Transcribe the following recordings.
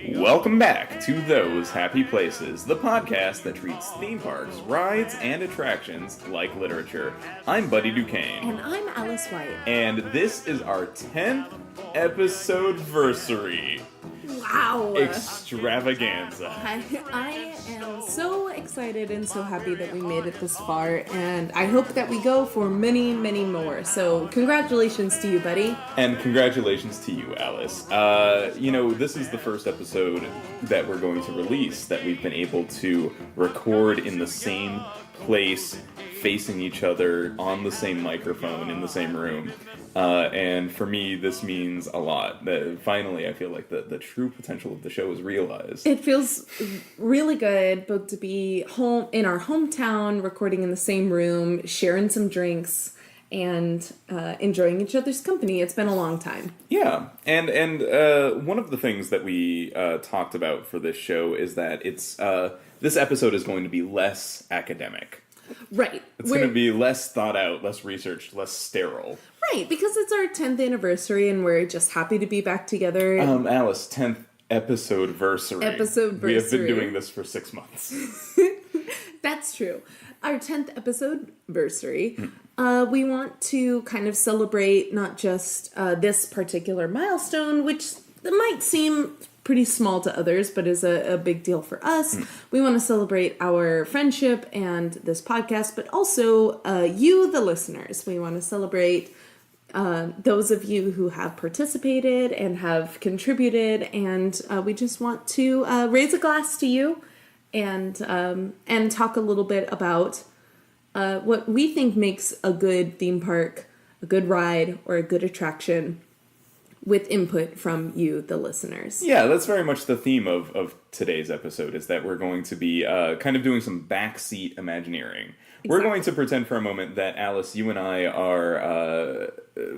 Welcome back to Those Happy Places, the podcast that treats theme parks, rides, and attractions like literature. I'm Buddy Duquesne. And I'm Alice White. And this is our 10th episode-versary. Wow! Extravaganza. I am so excited and so happy that we made it this far, and I hope that we go for many, many more. So, congratulations to you, buddy. And congratulations to you, Alice. This is the first episode that we're going to release that we've been able to record in the same place, facing each other, on the same microphone, in the same room. And for me, this means a lot. Finally, I feel like the true potential of the show is realized. It feels really good both to be home in our hometown, recording in the same room, sharing some drinks, and enjoying each other's company. It's been a long time. Yeah, and one of the things that we talked about for this show is that this episode is going to be less academic. Right. It's going to be less thought out, less researched, less sterile. Right, because it's our 10th anniversary and we're just happy to be back together. Alice, 10th episode-versary. Episode-versary. We have been doing this for 6 months. That's true. Our 10th episode-versary. We want to kind of celebrate not just this particular milestone, which might seem pretty small to others, but is a big deal for us. We want to celebrate our friendship and this podcast, but also you, the listeners. We want to celebrate those of you who have participated and have contributed, and we just want to raise a glass to you and talk a little bit about what we think makes a good theme park, a good ride, or a good attraction, with input from you, the listeners. Yeah, that's very much the theme of today's episode, is that we're going to be kind of doing some backseat Imagineering. Exactly. We're going to pretend for a moment that, Alice, you and I are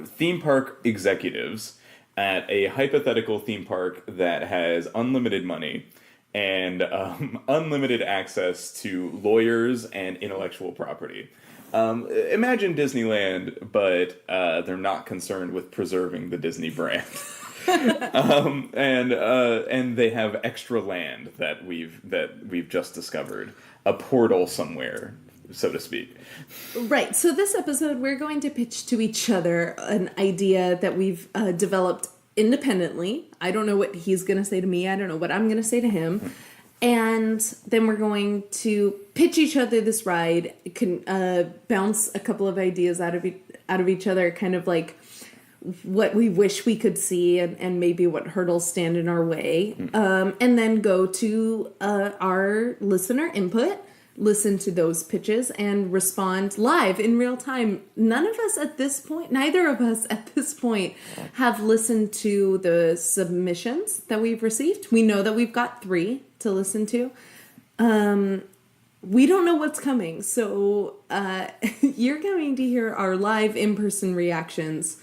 theme park executives at a hypothetical theme park that has unlimited money and unlimited access to lawyers and intellectual property. Imagine Disneyland, but they're not concerned with preserving the Disney brand. And they have extra land that we've just discovered, a portal somewhere, so to speak. Right. So this episode, we're going to pitch to each other an idea that we've developed independently. I don't know what he's going to say to me. I don't know what I'm going to say to him. And then we're going to pitch each other this ride, bounce a couple of ideas out of each other, kind of like what we wish we could see and maybe what hurdles stand in our way. And then go to our listener input, listen to those pitches, and respond live in real time. Neither of us at this point have listened to the submissions that we've received. We know that we've got 3 to listen to. We don't know what's coming, so you're going to hear our live in-person reactions.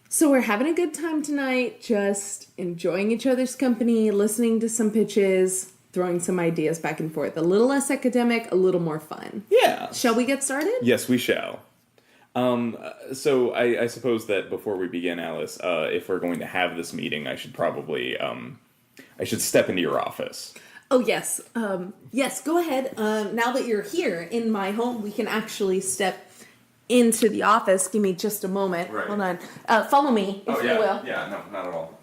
So we're having a good time tonight, just enjoying each other's company, listening to some pitches, throwing some ideas back and forth. A little less academic, a little more fun. Yeah. Shall we get started? Yes, we shall. So I suppose that before we begin, Alice, if we're going to have this meeting, I should probably, I should step into your office. Oh, yes. Yes, go ahead. Now that you're here in my home, we can actually step into the office. Give me just a moment. Right. Hold on. Follow me, if you will. Yeah, no, not at all.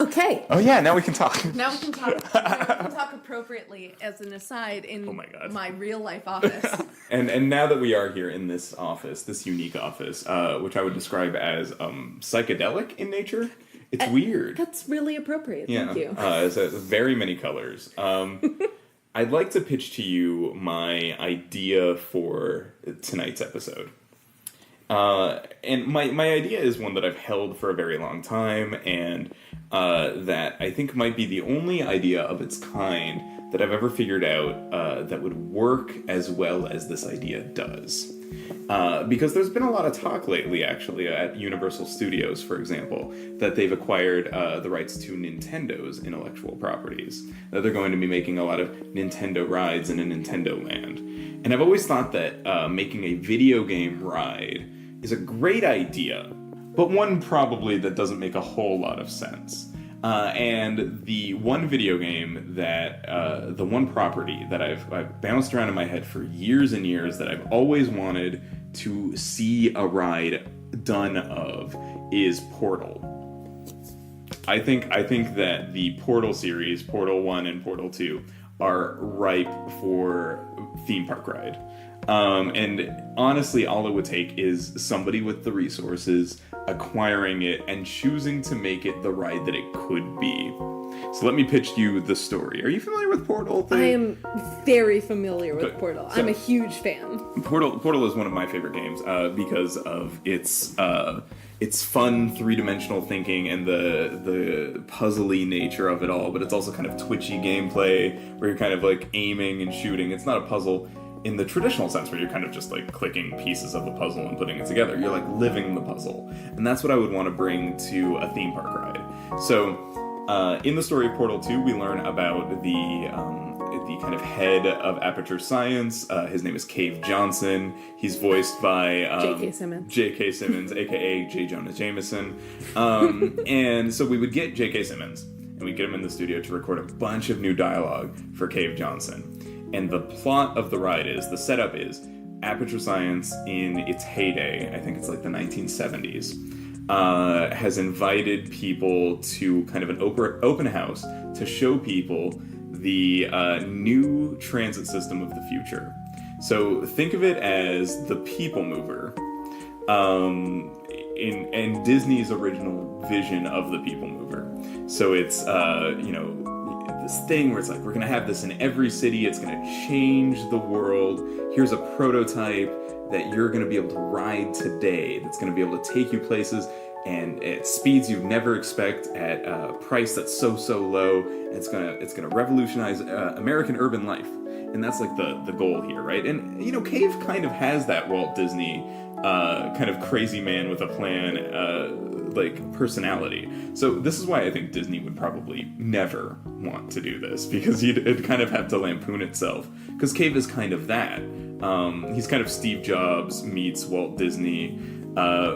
Okay. Oh, yeah, now we can talk. Now we can talk. We can talk appropriately as an aside in my real life office. And now that we are here in this office, this unique office, which I would describe as psychedelic in nature, it's weird. That's really appropriate. Yeah. Thank you. It's very many colors. I'd like to pitch to you my idea for tonight's episode. And my idea is one that I've held for a very long time, and that I think might be the only idea of its kind that I've ever figured out that would work as well as this idea does. Because there's been a lot of talk lately, actually, at Universal Studios, for example, that they've acquired the rights to Nintendo's intellectual properties. That they're going to be making a lot of Nintendo rides in a Nintendo Land. And I've always thought that making a video game ride is a great idea, but one probably that doesn't make a whole lot of sense. And the one video game that, the one property that I've bounced around in my head for years and years that I've always wanted to see a ride done of is Portal. I think that the Portal series, Portal 1 and Portal 2, are ripe for theme park ride. And honestly, all it would take is somebody with the resources acquiring it and choosing to make it the ride that it could be. So let me pitch you the story. Are you familiar with Portal? I am very familiar with Portal. So, I'm a huge fan. Portal is one of my favorite games because of its fun three-dimensional thinking and the puzzly nature of it all, but it's also kind of twitchy gameplay where you're kind of like aiming and shooting. It's not a puzzle in the traditional sense where you're kind of just like clicking pieces of the puzzle and putting it together. You're like living the puzzle. And that's what I would want to bring to a theme park ride. So in the story of Portal 2, we learn about the kind of head of Aperture Science. His name is Cave Johnson. He's voiced by J.K. Simmons. J.K. Simmons, a.k.a. J. Jonah Jameson. And so we would get J.K. Simmons, and we'd get him in the studio to record a bunch of new dialogue for Cave Johnson. And the plot of the ride is, the setup is, Aperture Science in its heyday, I think it's like the 1970s, has invited people to kind of an open house to show people the new transit system of the future. So think of it as the People Mover, in Disney's original vision of the People Mover. So it's, this thing where it's like, we're going to have this in every city, it's going to change the world, here's a prototype that you're going to be able to ride today, that's going to be able to take you places and at speeds you'd never expect, at a price that's so low, and it's going to revolutionize American urban life. And that's like the goal here, right? And, Cave kind of has that Walt Disney kind of crazy man with a plan, personality. So this is why I think Disney would probably never want to do this, because it'd kind of have to lampoon itself. Because Cave is kind of that. He's kind of Steve Jobs meets Walt Disney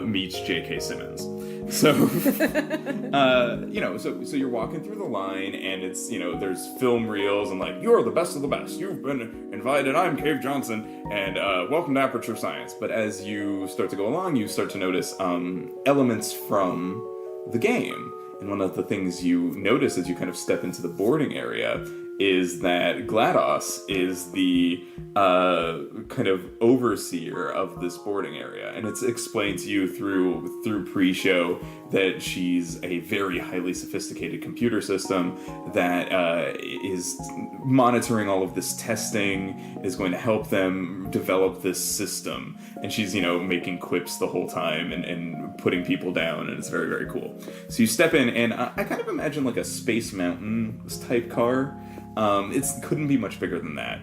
meets J.K. Simmons. So, so you're walking through the line, and it's, there's film reels, and like, you're the best of the best. You've been invited. I'm Cave Johnson, and welcome to Aperture Science. But as you start to go along, you start to notice elements from the game. And one of the things you notice as you kind of step into the boarding area is that GLaDOS is the kind of overseer of this boarding area. And it's explained to you through pre-show that she's a very highly sophisticated computer system that is monitoring all of this testing, is going to help them develop this system. And she's, making quips the whole time and putting people down, and it's very, very cool. So you step in, and I kind of imagine like a Space Mountain type car. It couldn't be much bigger than that.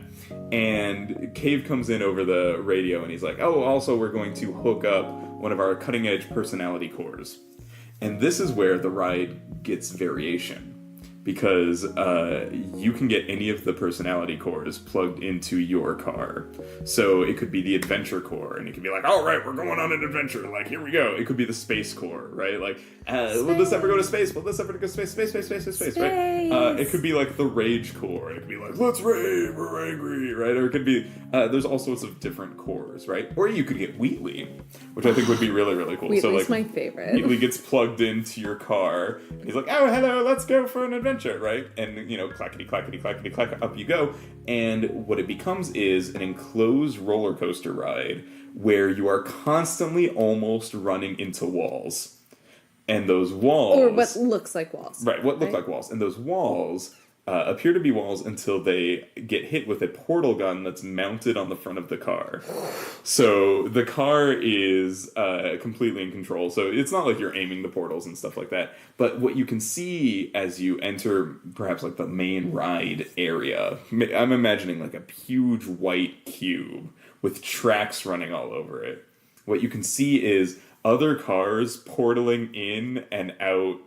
And Cave comes in over the radio, and he's like, oh, also we're going to hook up one of our cutting-edge personality cores. And this is where the ride gets variation. Because you can get any of the personality cores plugged into your car. So it could be the adventure core, and it could be like, all right, we're going on an adventure. Like, here we go. It could be the space core, right? Like, will this ever go to space? Will this ever go to space, right? It could be like the rage core. It could be like, let's rage, we're angry, right? Or it could be, there's all sorts of different cores, right? Or you could get Wheatley, which I think would be really, really cool. Wheatley's my favorite. Wheatley gets plugged into your car, and he's like, oh, hello, let's go for an adventure. Right? And, clackety, clackety, clackety, clack, up you go. And what it becomes is an enclosed roller coaster ride where you are constantly almost running into walls. And those walls... Or what looks like walls. Right, what look like walls. And those walls appear to be walls until they get hit with a portal gun that's mounted on the front of the car. So the car is completely in control. So it's not like you're aiming the portals and stuff like that. But what you can see as you enter perhaps like the main ride area, I'm imagining like a huge white cube with tracks running all over it. What you can see is other cars portaling in and out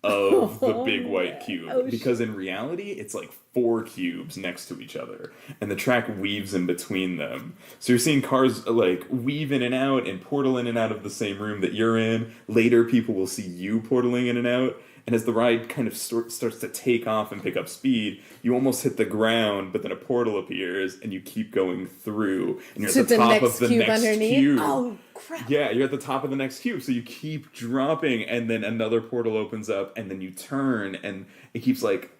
of the big white cube, because in reality it's like 4 cubes next to each other, and the track weaves in between them. So you're seeing cars like weave in and out and portal in and out of the same room that you're in. Later people will see you portaling in and out, and as the ride kind of starts to take off and pick up speed, you almost hit the ground, but then a portal appears and you keep going through, and you're at the top of the next cube. Oh crap. Yeah, you're at the top of the next cube, so you keep dropping, and then another portal opens up, and then you turn, and it keeps like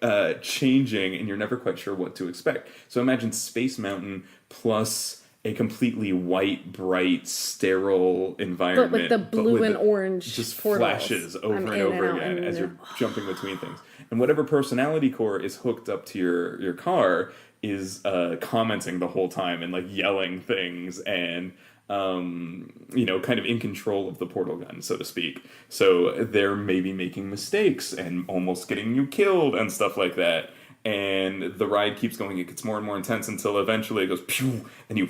changing, and you're never quite sure what to expect. So imagine Space Mountain plus a completely white, bright, sterile environment, but with the blue and orange just portals. Flashes over and over again as you're jumping between things. And whatever personality core is hooked up to your car is commenting the whole time and like yelling things and kind of in control of the portal gun, so to speak. So they're maybe making mistakes and almost getting you killed and stuff like that. And the ride keeps going. It gets more and more intense until eventually it goes pew, and you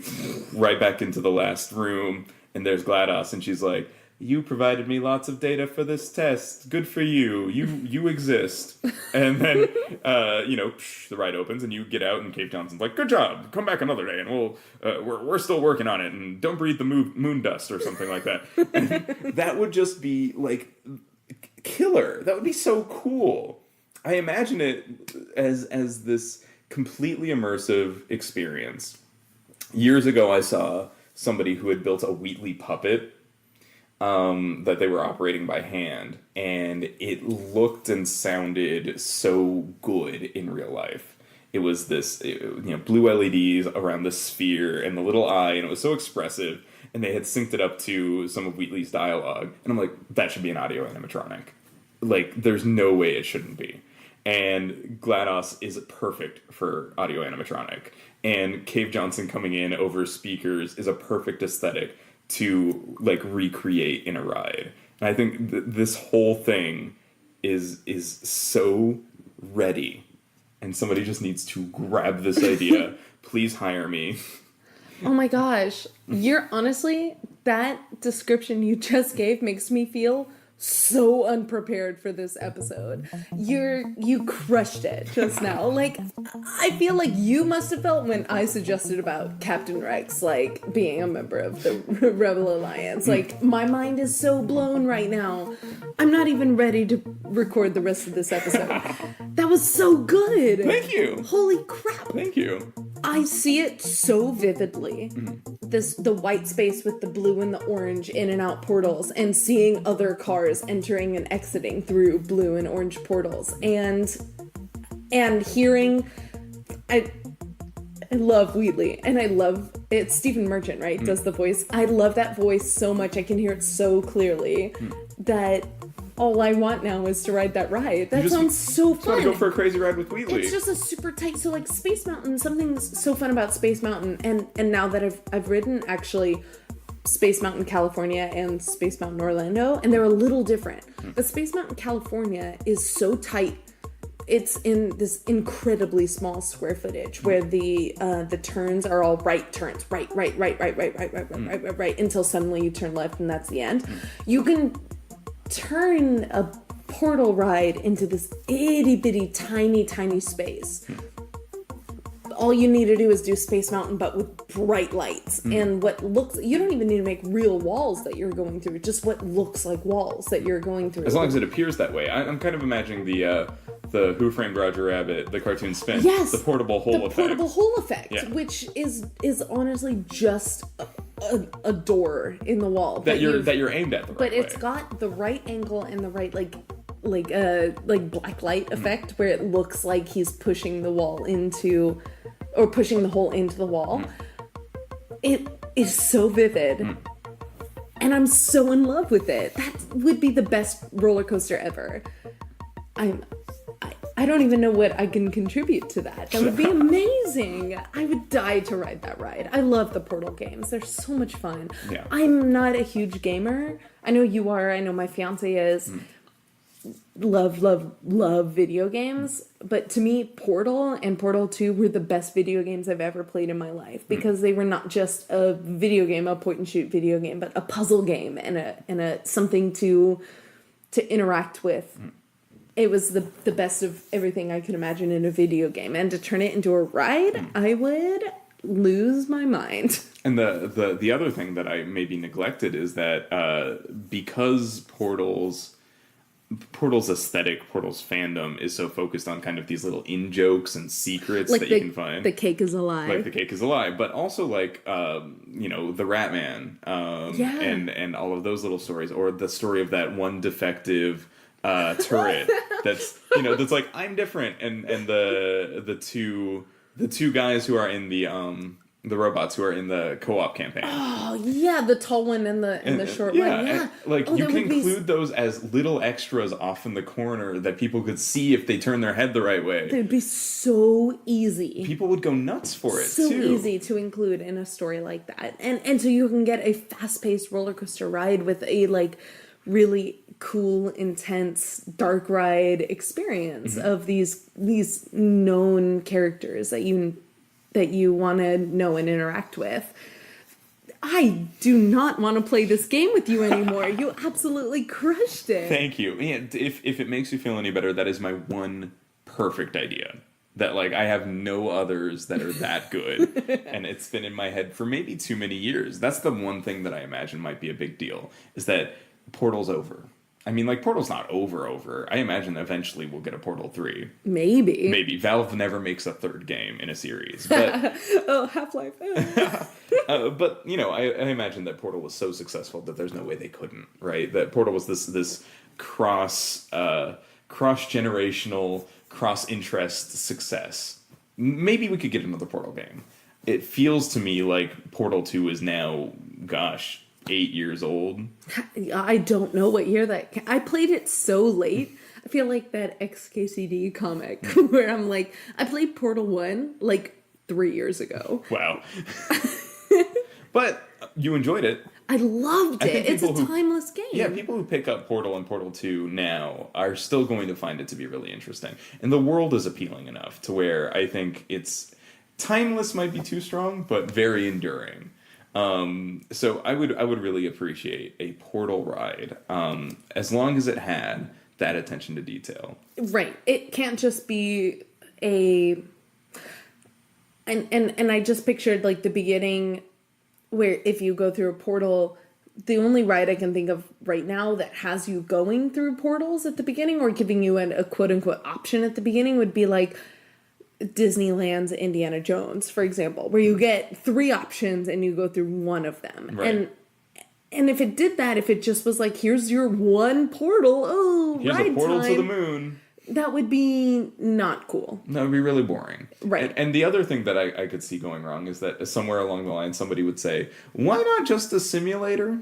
right back into the last room. And there's GLaDOS, and she's like, "You provided me lots of data for this test. Good for you. You exist." And then the ride opens, and you get out, and Cave Johnson's like, "Good job. Come back another day, and we're still working on it. And don't breathe the moon dust or something like that." And that would just be like killer. That would be so cool. I imagine it as this completely immersive experience. Years ago, I saw somebody who had built a Wheatley puppet that they were operating by hand, and it looked and sounded so good in real life. It was this, blue LEDs around the sphere and the little eye, and it was so expressive, and they had synced it up to some of Wheatley's dialogue, and I'm like, that should be an audio animatronic. Like, there's no way it shouldn't be. And GLaDOS is perfect for audio animatronic. And Cave Johnson coming in over speakers is a perfect aesthetic to like recreate in a ride. And I think this whole thing is so ready. And somebody just needs to grab this idea. Please hire me. Oh my gosh. That description you just gave makes me feel so unprepared for this episode. You crushed it just now. Like, I feel like you must have felt when I suggested about Captain Rex, like, being a member of the Rebel Alliance. Like, my mind is so blown right now. I'm not even ready to record the rest of this episode. That was so good. Thank you. Holy crap. Thank you. I see it so vividly. The white space with the blue and the orange in and out portals, and seeing other cars entering and exiting through blue and orange portals, and hearing I love Wheatley, and I love it's Stephen Merchant, right? Does the voice. I love that voice so much. I can hear it so clearly that all I want now is to ride that ride. That sounds so fun. I want to go for a crazy ride with Wheatley. It's just a super tight. So like Space Mountain, something's so fun about Space Mountain, and now that I've ridden actually Space Mountain California and Space Mountain Orlando, and they're a little different. But Space Mountain California is so tight. It's in this incredibly small square footage where the turns are all right turns, right, until suddenly you turn left and that's the end. You can turn a portal ride into this itty bitty tiny space. All you need to do is do Space Mountain, but with bright lights and you don't even need to make real walls that you're going through, just what looks like walls that you're going through. As long as it appears that way. I'm kind of imagining the Who Framed Roger Rabbit, the cartoon Spin. Yes, the portable hole effect. The portable hole effect, yeah. Which is honestly just a door in the wall that you're aimed at the right but way. It's got the right angle and the right like black light effect where it looks like he's pushing the wall into, or pushing the hole into the wall. It is so vivid. And I'm so in love with it. That would be the best roller coaster ever. I don't even know what I can contribute to that. That would be amazing. I would die to ride that ride. I love the Portal games. They're so much fun. Yeah. I'm not a huge gamer. I know you are. I know my fiance is. love video games, but to me, Portal and Portal 2 were the best video games I've ever played in my life, because they were not just a video game, a point and shoot video game, but a puzzle game and a something to interact with. It was the best of everything I could imagine in a video game, and to turn it into a ride, I would lose my mind. And the other thing that I maybe neglected is that because Portal's aesthetic, Portal's fandom is so focused on kind of these little in-jokes and secrets that you can find. The cake is a lie. Like the cake is a lie, but also like, the Rat Man, and all of those little stories, or the story of that one defective turret that's like, I'm different, and the two guys who are in the robots who are in the co-op campaign. Oh yeah, the tall one and the short one. Yeah, and, you can include those as little extras off in the corner that people could see if they turn their head the right way. They'd be so easy. People would go nuts for it. So too. easy to include in a story like that, and so you can get a fast-paced roller coaster ride with a really cool, intense dark ride experience of these known characters that you want to know and interact with. I do not want to play this game with you anymore. You absolutely crushed it. Thank you. And if it makes you feel any better, that is my one perfect idea. That I have no others that are that good, and it's been in my head for maybe too many years. That's the one thing that I imagine might be a big deal, is that Portal's over. I mean, Portal's not over. I imagine eventually we'll get a Portal 3. Maybe. Valve never makes a third game in a series. But, oh, Half-Life. but, I imagine that Portal was so successful that there's no way they couldn't, right? That Portal was this cross-generational, cross-interest success. Maybe we could get another Portal game. It feels to me like Portal 2 is now, 8 years old. I don't know what year I played it so late. I feel like that XKCD comic where I'm like, I played Portal 1 3 years ago. Wow. But you enjoyed it. I loved it. It's a timeless game. Yeah, people who pick up Portal and Portal 2 now are still going to find it to be really interesting. And the world is appealing enough to where I think it's timeless might be too strong, but very enduring. So I would really appreciate a Portal ride, as long as it had that attention to detail. Right. It can't just be and I just pictured the beginning where if you go through a portal, the only ride I can think of right now that has you going through portals at the beginning or giving you a quote unquote option at the beginning would be Disneyland's Indiana Jones, for example, where you get 3 options and you go through one of them. Right. And if it did that, if it just was here's your one portal, here's ride a portal time, to the moon, that would be not cool. That would be really boring. Right. And the other thing that I could see going wrong is that somewhere along the line somebody would say, why not just a simulator?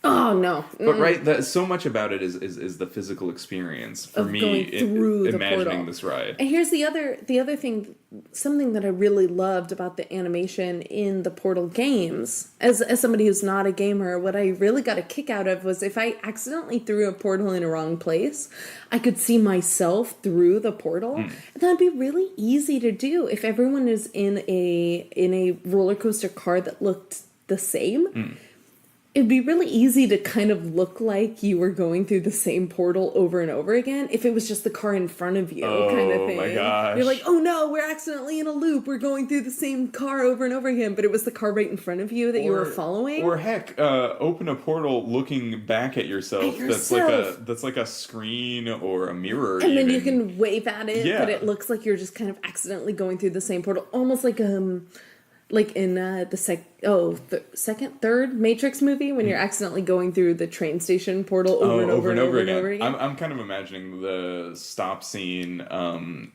Oh, no. But right, so much about it is the physical experience for me imagining this ride. And here's the other thing, something that I really loved about the animation in the Portal games. As somebody who's not a gamer, what I really got a kick out of was if I accidentally threw a portal in a wrong place, I could see myself through the portal. And that'd be really easy to do if everyone is in a roller coaster car that looked the same. It'd be really easy to kind of look like you were going through the same portal over and over again if it was just the car in front of you kind of thing. Oh my gosh. You're like, oh no, we're accidentally in a loop. We're going through the same car over and over again, but it was the car right in front of you that you were following. Or heck, open a portal looking back at yourself. That's like a screen or a mirror. And then you can wave at it, but it looks like you're just kind of accidentally going through the same portal. Almost like in the third Matrix movie when you're accidentally going through the train station portal over and over again. I'm kind of imagining the stop scene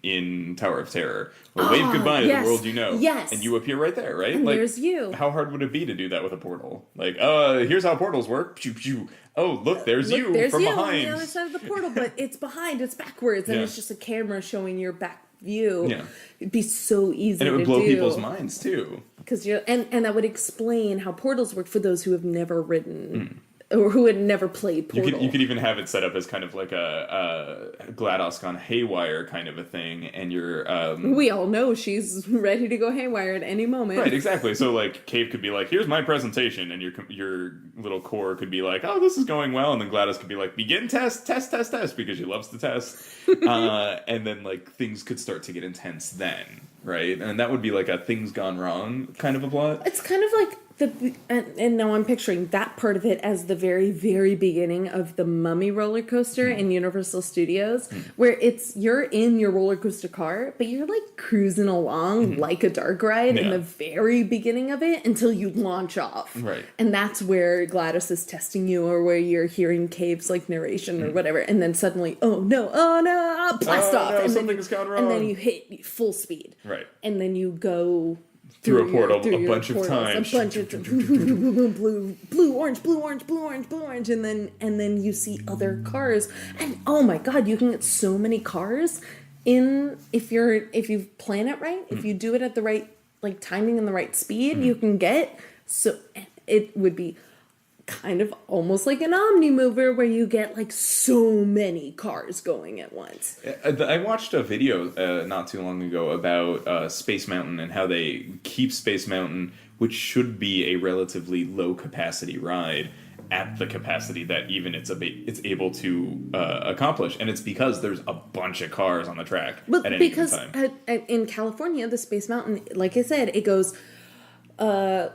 in Tower of Terror. Wave goodbye to the world you know. Yes. And you appear right there, right? And there's you. How hard would it be to do that with a portal? Here's how portals work. Pew, pew. Oh, look, there's you from behind. On the other side of the portal, but it's behind, it's backwards, and it's just a camera showing your back view. Yeah. It'd be so easy to do. And it would blow people's minds, too. And that would explain how portals work for those who have never ridden or who had never played Portal. You could even have it set up as kind of like a GLaDOS gone haywire kind of a thing, and you're... we all know she's ready to go haywire at any moment. Right, exactly. So, like, Cave could be like, here's my presentation, and your little core could be like, oh, this is going well, and then GLaDOS could be like, begin test, because she loves to test. And then, like, things could start to get intense then, right? And that would be like a things gone wrong kind of a plot. It's kind of like and now I'm picturing that part of it as the very, very beginning of the Mummy roller coaster in Universal Studios, where you're in your roller coaster car, but you're like cruising along like a dark ride in the very beginning of it until you launch off. Right. And that's where GLaDOS is testing you, or where you're hearing Cave's like narration or whatever, and then suddenly, oh no, blast off. No, and something's gone wrong. And then you hit full speed. Right. And then you go through a portal a bunch of times. A bunch of blue, orange, and then you see other cars, and oh my god, you can get so many cars in if you plan it right, if you do it at the right like timing and the right speed, you can get so it would be kind of almost like an Omni mover where you get like so many cars going at once. I watched a video not too long ago about Space Mountain and how they keep Space Mountain, which should be a relatively low capacity ride, at the capacity that even it's able to accomplish, and it's because there's a bunch of cars on the track at any given time. In California, the Space Mountain, like I said, it goes right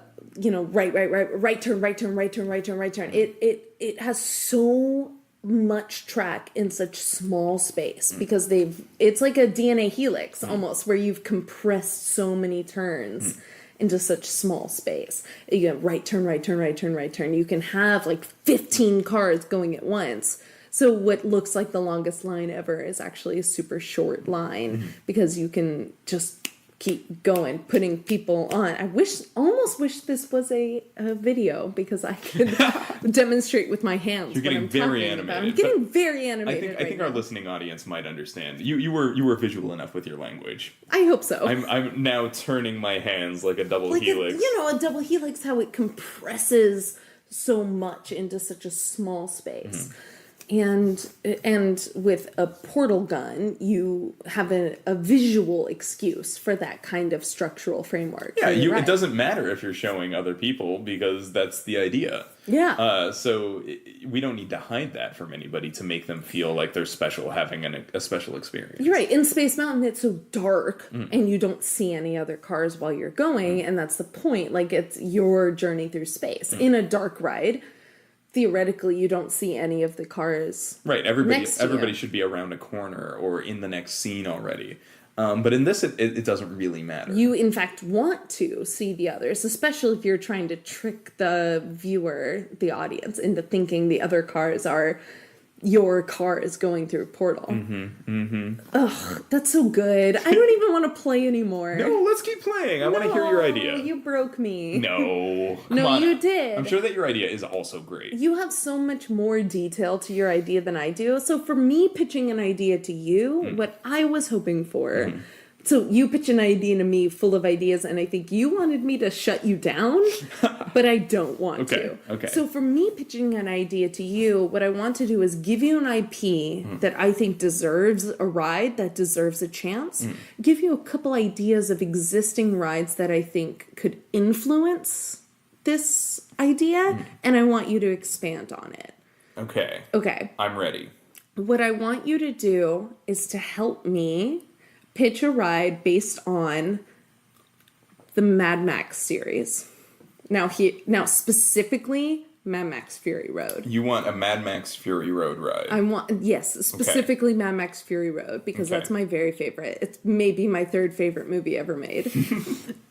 turn. It has so much track in such small space because it's like a DNA helix almost, where you've compressed so many turns into such small space. You get right turn. You can have like 15 cars going at once. So what looks like the longest line ever is actually a super short line because you can just keep going, putting people on. I almost wish this was a video because I could demonstrate with my hands. You're getting very animated. I'm getting very animated. I think our listening audience might understand. You were visual enough with your language. I hope so. I'm now turning my hands like a double helix. A double helix, how it compresses so much into such a small space. And with a portal gun, you have a visual excuse for that kind of structural framework. Yeah, it doesn't matter if you're showing other people because that's the idea. Yeah. So we don't need to hide that from anybody to make them feel like they're special, having a special experience. You're right. In Space Mountain, it's so dark, and you don't see any other cars while you're going, and that's the point. Like, it's your journey through space. In a dark ride, theoretically, you don't see any of the cars. Right. Everybody should be around a corner or in the next scene already. But in this, it doesn't really matter. You, in fact, want to see the others, especially if you're trying to trick the viewer, the audience, into thinking the other cars are your car is going through a portal. Ugh, that's so good. I don't even want to play anymore. No, let's keep playing. I want to hear your idea. You broke me. No. Come no, on. you did. I'm sure that your idea is also great. You have so much more detail to your idea than I do. So for me pitching an idea to you, what I was hoping for... So you pitch an idea to me full of ideas, and I think you wanted me to shut you down, but I don't want to. Okay. So for me pitching an idea to you, what I want to do is give you an IP that I think deserves a ride, that deserves a chance, give you a couple ideas of existing rides that I think could influence this idea, and I want you to expand on it. Okay. I'm ready. What I want you to do is to help me pitch a ride based on the Mad Max series. Now specifically Mad Max Fury Road. You want a Mad Max Fury Road ride? Specifically Mad Max Fury Road because that's my very favorite. It's maybe my third favorite movie ever made.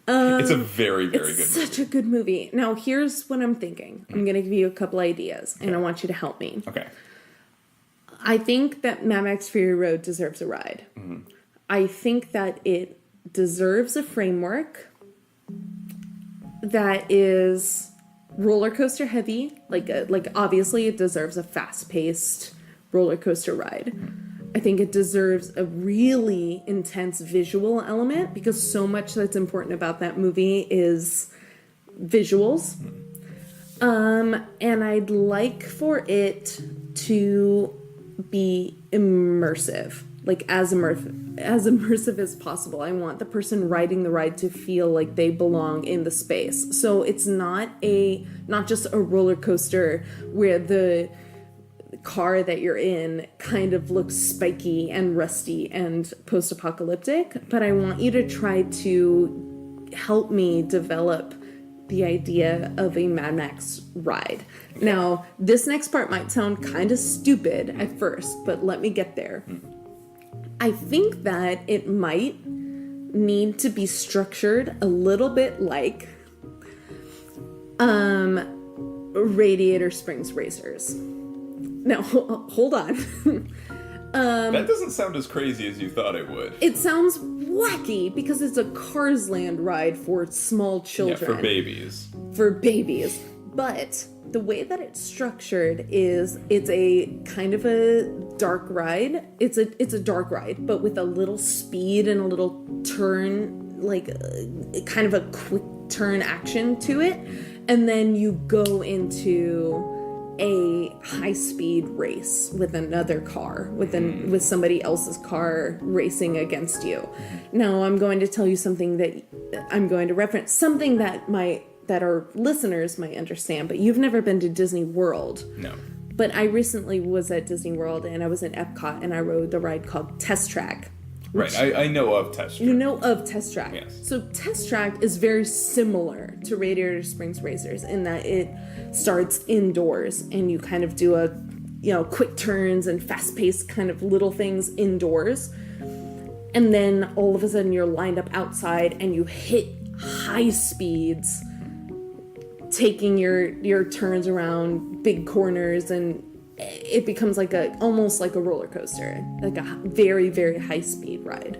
It's a very, very good movie. Such a good movie. Now here's what I'm thinking. I'm going to give you a couple ideas and I want you to help me. Okay. I think that Mad Max Fury Road deserves a ride. I think that it deserves a framework that is roller coaster heavy. Like obviously it deserves a fast-paced roller coaster ride. I think it deserves a really intense visual element because so much that's important about that movie is visuals. And I'd like for it to be immersive, like as immersive as possible. I want the person riding the ride to feel like they belong in the space. So it's not just a roller coaster where the car that you're in kind of looks spiky and rusty and post-apocalyptic, but I want you to try to help me develop the idea of a Mad Max ride. Now, this next part might sound kind of stupid at first, but let me get there. I think that it might need to be structured a little bit like Radiator Springs Racers. Now, hold on. That doesn't sound as crazy as you thought it would. It sounds wacky because it's a Cars Land ride for small children. Yeah, for babies. For babies. But the way that it's structured is it's a kind of a dark ride. It's a dark ride, but with a little speed and a little turn, like kind of a quick turn action to it. And then you go into a high-speed race with another car, with somebody else's car racing against you. Now, I'm going to tell you something that I'm going to reference, something that our listeners might understand, but you've never been to Disney World. No. But I recently was at Disney World, and I was in Epcot, and I rode the ride called Test Track. Right, I know of Test Track. You know of Test Track. Yes. So Test Track is very similar to Radiator Springs Racers in that it starts indoors and you kind of do quick turns and fast-paced kind of little things indoors. And then all of a sudden you're lined up outside and you hit high speeds, taking your turns around big corners, and it becomes almost like a roller coaster, like a very, very high speed ride.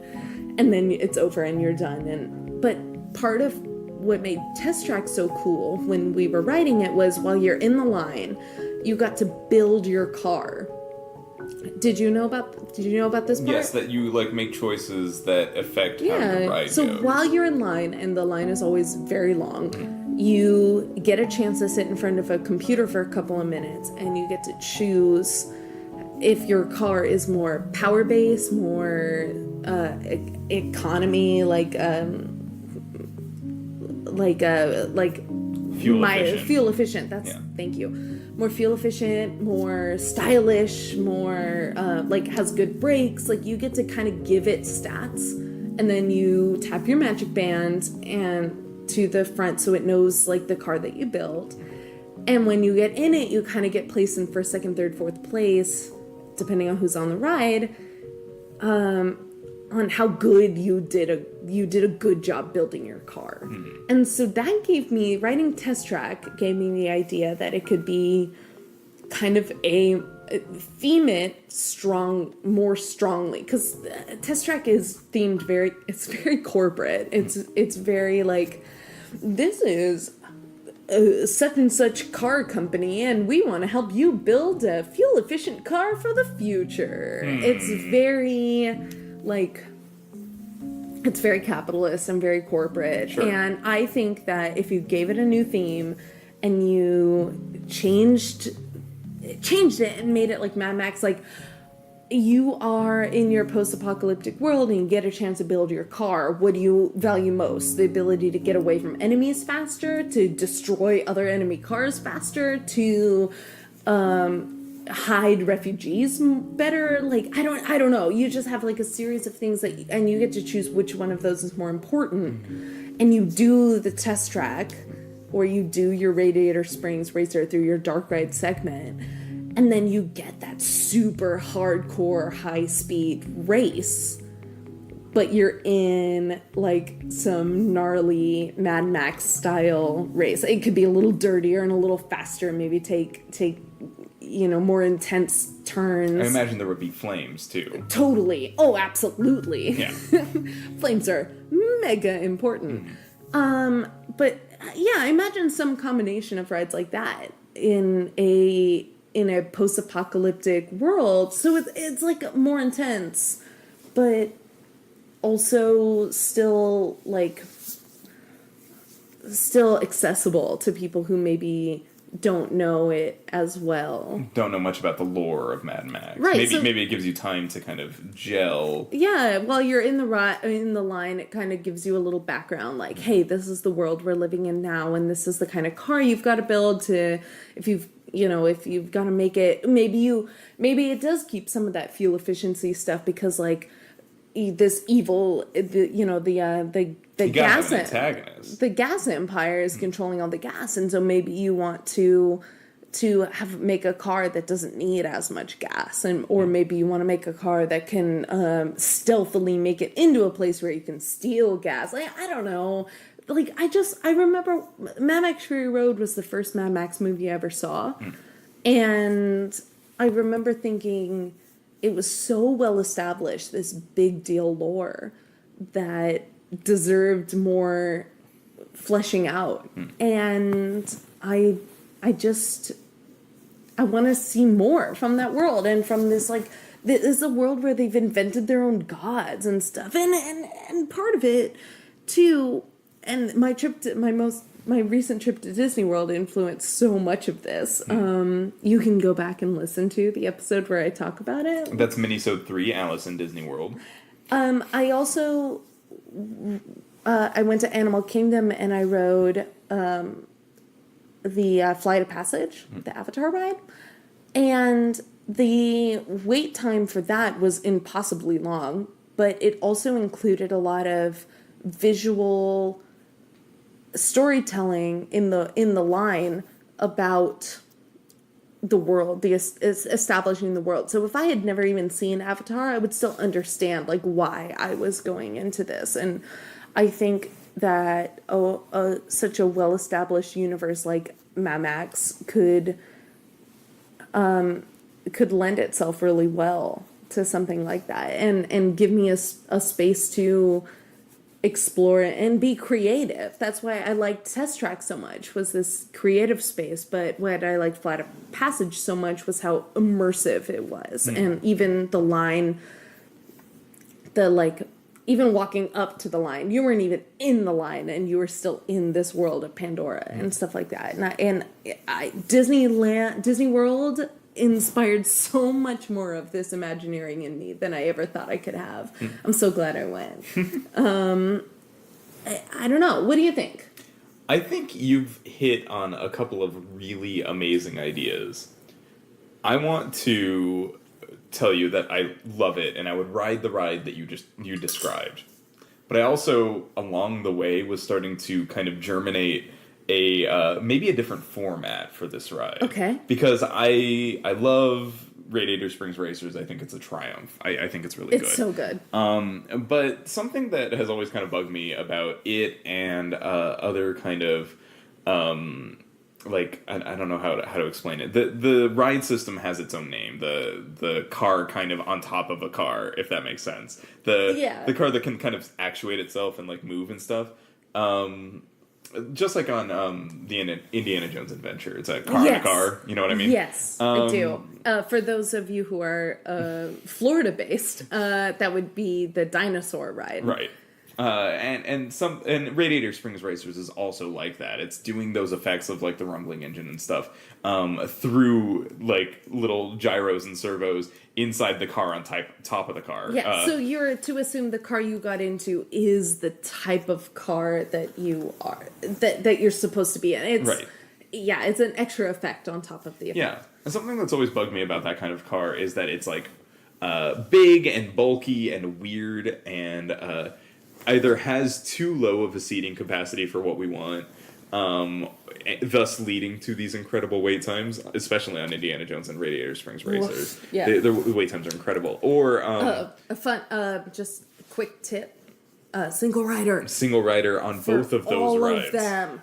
And then it's over and you're done. But part of what made Test Track so cool when we were riding it was while you're in the line, you got to build your car. Did you know about this part? Yes, that you make choices that affect how your ride so goes. While you're in line, and the line is always very long, you get a chance to sit in front of a computer for a couple of minutes, and you get to choose if your car is more power based, more economy, fuel efficient. Thank you. More fuel efficient, more stylish, more has good brakes. You get to kind of give it stats, and then you tap your magic band and to the front so it knows the car that you built. And when you get in it, you kind of get placed in first, second, third, fourth place, depending on who's on the ride, on how good you did a good job building your car. And so that gave me, writing Test Track gave me the idea that it could be kind of theme it more strongly, because Test Track is themed it's very corporate. It's very this is such and such car company, and we want to help you build a fuel efficient car for the future. It's very it's very capitalist and very corporate. Sure. And I think that if you gave it a new theme and you changed it and made it like Mad Max, you are in your post-apocalyptic world and you get a chance to build your car. What do you value most? The ability to get away from enemies faster, to destroy other enemy cars faster, to hide refugees better? I don't know. You just have a series of things and you get to choose which one of those is more important. And you do the Test Track, or you do your Radiator Springs Racer through your dark ride segment. And then you get that super hardcore high-speed race, but you're in some gnarly Mad Max style race. It could be a little dirtier and a little faster, maybe take more intense turns. I imagine there would be flames too. Totally. Oh, absolutely. Yeah. Flames are mega important. But yeah, I imagine some combination of rides like that in a post-apocalyptic world. So it's more intense, but also still accessible to people who maybe don't know it as well. Don't know much about the lore of Mad Max. Right. Maybe it gives you time to kind of gel. Yeah, while you're in the line, it kind of gives you a little background, like, hey, this is the world we're living in now, and this is the kind of car you've got to build to, if you've got to make it, maybe it does keep some of that fuel efficiency stuff because, like, this evil, the gas antagonist. The gas empire is controlling all the gas, and so maybe you want to make a car that doesn't need as much gas, or maybe you want to make a car that can stealthily make it into a place where you can steal gas. Like, I don't know. Like, I remember Mad Max Fury Road was the first Mad Max movie I ever saw, and I remember thinking it was so well established, this big deal lore, that deserved more fleshing out. And I want to see more from that world, and from this, like, this is a world where they've invented their own gods and stuff, and part of it too. And my recent trip to Disney World influenced so much of this. You can go back and listen to the episode where I talk about it. That's Minisode 3, Alice in Disney World. I also I went to Animal Kingdom and I rode the Flight of Passage, the Avatar ride, and the wait time for that was impossibly long, but it also included a lot of visual storytelling in the line about the world, establishing the world. So if I had never even seen Avatar, I would still understand, like, why I was going into this. And I think that such a well-established universe like Mad Max could lend itself really well to something like that, and give me a space to explore and be creative. That's why I liked Test Track so much, was this creative space. But what I liked Flight of Passage so much was how immersive it was. And even the line, even walking up to the line, you weren't even in the line and you were still in this world of Pandora and stuff like that. And Disney World inspired so much more of this Imagineering in me than I ever thought I could have. I'm so glad I went. I don't know. What do you think? I think you've hit on a couple of really amazing ideas. I want to tell you that I love it, and I would ride the ride that you described. But I also, along the way, was starting to kind of germinate maybe a different format for this ride. Okay. Because I love Radiator Springs Racers. I think it's a triumph. I think it's really good. It's so good. But something that has always kind of bugged me about it and other kind of I don't know how to explain it. The ride system has its own name. The car kind of on top of a car, if that makes sense. The car that can kind of actuate itself and, like, move and stuff. Just like on the Indiana Jones Adventure. It's a car in a car. You know what I mean? Yes, I do. For those of you who are Florida-based, that would be the dinosaur ride. Right. And Radiator Springs Racers is also like that. It's doing those effects of, like, the rumbling engine and stuff through, like, little gyros and servos inside the car on top of the car. Yeah, so you're to assume the car you got into is the type of car that you are that you're supposed to be in. It's, right. Yeah, it's an extra effect on top of the effect. Yeah, and something that's always bugged me about that kind of car is that it's, like, big and bulky and weird and either has too low of a seating capacity for what we want, thus leading to these incredible wait times, especially on Indiana Jones and Radiator Springs Racers. Yeah. The wait times are incredible. Or a fun, just quick tip: single rider. Single rider on both of those all rides. Of them.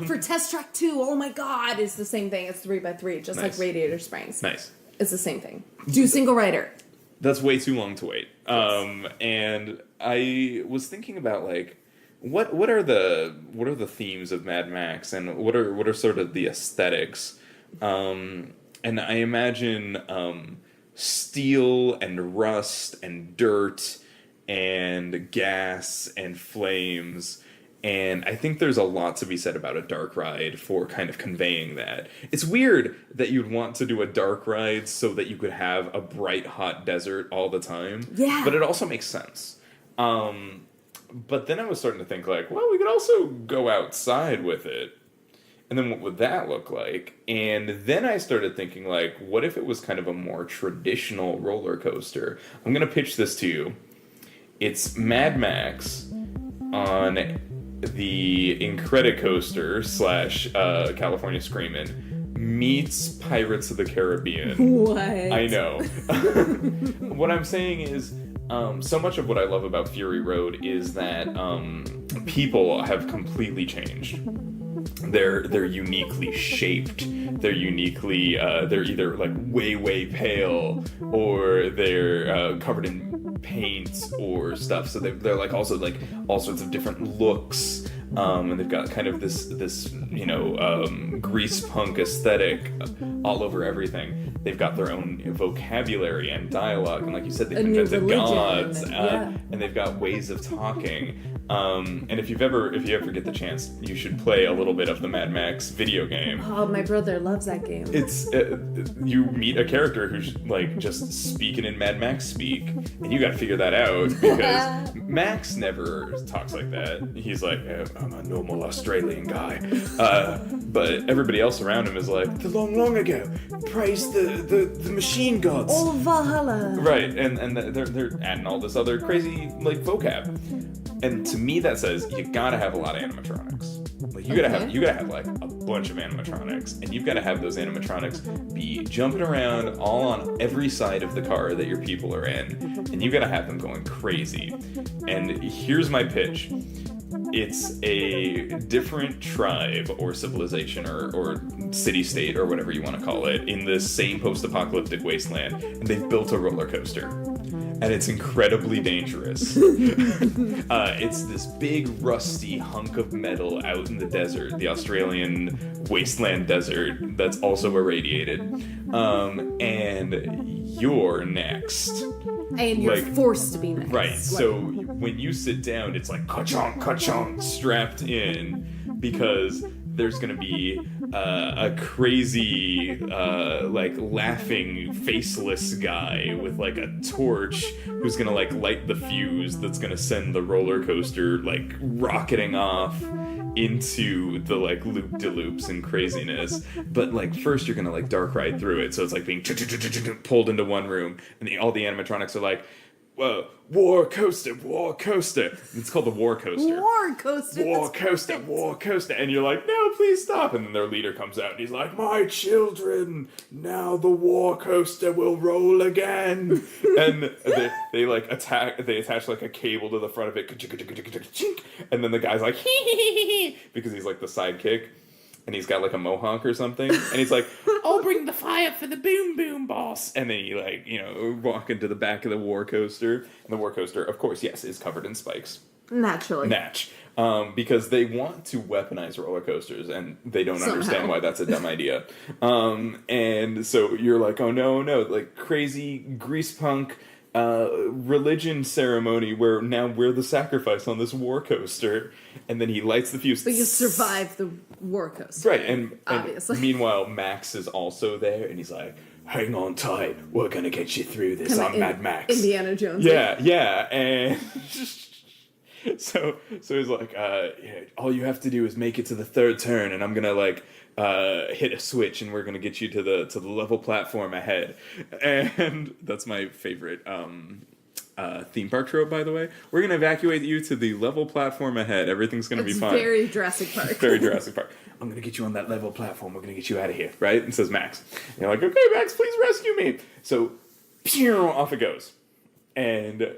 For Test Track 2, oh my God, it's the same thing. It's 3x3, just Nice. like Radiator Springs. Nice. It's the same thing. Do single rider. That's way too long to wait. And I was thinking about, like, what are the themes of Mad Max, and what are sort of the aesthetics? And I imagine steel and rust and dirt and gas and flames And I think there's a lot to be said about a dark ride for kind of conveying that. It's weird that you'd want to do a dark ride so that you could have a bright, hot desert all the time. Yeah. But it also makes sense. But then I was starting to think, like, well, we could also go outside with it. And then what would that look like? And then I started thinking, like, what if it was kind of a more traditional roller coaster? I'm going to pitch this to you. It's Mad Max on the Incredicoaster / California Screamin' meets Pirates of the Caribbean. What? I know. What I'm saying is, so much of what I love about Fury Road is that people have completely changed. They're uniquely shaped. They're uniquely they're either like way pale, or they're covered in paint or stuff. So they're like also like all sorts of different looks. And they've got kind of this grease punk aesthetic all over everything. They've got their own vocabulary and dialogue, and like you said, they've invented gods, and they've got ways of talking. And if you ever get the chance, you should play a little bit of the Mad Max video game. Oh, my brother loves that game. It's you meet a character who's like just speaking in Mad Max speak, and you got to figure that out because Max never talks like that. He's like, I'm a normal Australian guy, but everybody else around him is like, the long ago, praise the machine gods. Oh, Valhalla. Right, and they're adding all this other crazy like vocab. And to me, that says you gotta have a lot of animatronics. Like you gotta have like a bunch of animatronics, and you've gotta have those animatronics be jumping around all on every side of the car that your people are in, and you gotta have them going crazy. And here's my pitch. It's a different tribe or civilization or city-state or whatever you want to call it in this same post-apocalyptic wasteland, and they've built a roller coaster. And it's incredibly dangerous. It's this big rusty hunk of metal out in the desert, the Australian wasteland desert that's also irradiated. And you're next. And you're forced to be next. Right, so when you sit down, it's like ka-chonk, strapped in, because there's gonna be a crazy, laughing, faceless guy with like a torch who's gonna like light the fuse that's gonna send the roller coaster like rocketing off into the like loop-de-loops and craziness. But like first you're gonna like dark ride through it, so it's like being pulled into one room, and all the animatronics are like, whoa, Warcoaster. It's called the Warcoaster. Warcoaster. And you're like, no, please stop. And then their leader comes out and he's like, my children, now the Warcoaster will roll again. And they like attach like a cable to the front of it. And then the guy's like, hee, because he's like the sidekick. And he's got like a mohawk or something, and he's like, "I'll bring the fire for the boom boom boss." And then you like, walk into the back of the Warcoaster, and the Warcoaster, of course, yes, is covered in spikes. Naturally. Because they want to weaponize roller coasters, and they don't understand why that's a dumb idea. And so you're like, oh no, like crazy grease punk religion ceremony where now we're the sacrifice on this Warcoaster, and then he lights the fuse. But you survive the Warcoaster. Right, and obviously. Meanwhile, Max is also there, and he's like, hang on tight, we're gonna get you through this. I'm Mad Max. Indiana Jones. Yeah, and so he's like, all you have to do is make it to the third turn, and I'm gonna like hit a switch, and we're gonna get you to the level platform ahead. And that's my favorite theme park trope, by the way. We're gonna evacuate you to the level platform ahead. Everything's gonna be fine. Very Jurassic Park. Very Jurassic Park. I'm gonna get you on that level platform. We're gonna get you out of here, right? And says Max. And you're like, okay, Max, please rescue me. So, off it goes, and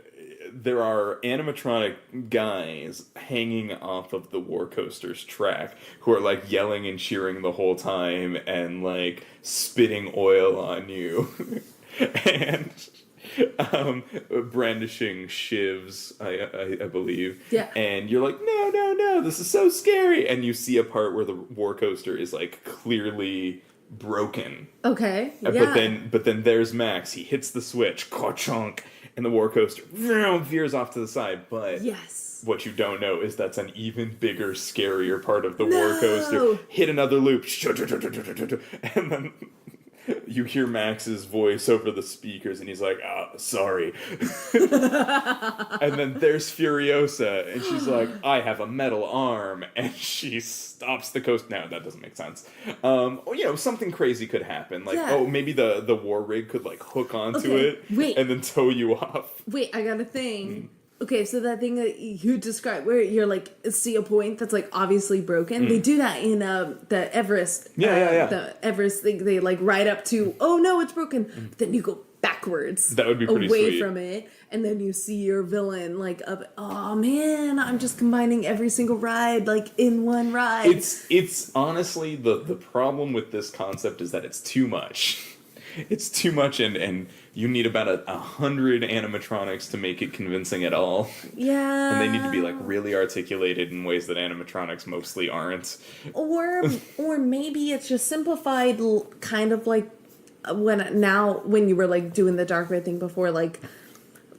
there are animatronic guys hanging off of the Warcoaster's track who are like yelling and cheering the whole time and like spitting oil on you and brandishing shivs, I believe. Yeah. And you're like, no, this is so scary. And you see a part where the Warcoaster is like clearly broken. Okay. Yeah. But then there's Max. He hits the switch, ka-chunk, and the Warcoaster veers off to the side, but Yes. what you don't know is that's an even bigger, scarier part of the Warcoaster. Hit another loop, and then you hear Max's voice over the speakers, and he's like, sorry. And then there's Furiosa, and she's like, I have a metal arm, and she stops the coast. No, that doesn't make sense. Something crazy could happen. Like, maybe the war rig could, like, hook onto it, and then tow you off. Wait, I got a thing. Okay, so that thing that you described, where you're like, see a point that's like obviously broken. They do that in the Everest. The Everest thing, they like ride up to, oh no, it's broken. But then you go backwards. That would be pretty away sweet. from it, and then you see your villain like up. Oh man, I'm just combining every single ride like in one ride. It's honestly the problem with this concept is that it's too much. It's too much, and you need about 100 animatronics to make it convincing at all. Yeah. And they need to be, like, really articulated in ways that animatronics mostly aren't. Or maybe it's just simplified, kind of like when you were, like, doing the dark ride thing before, like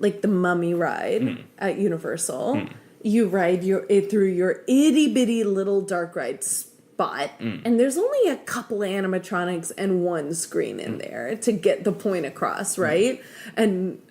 the Mummy ride at Universal. You ride through your itty-bitty little dark ride spot, and there's only a couple animatronics and one screen in there to get the point across, right? And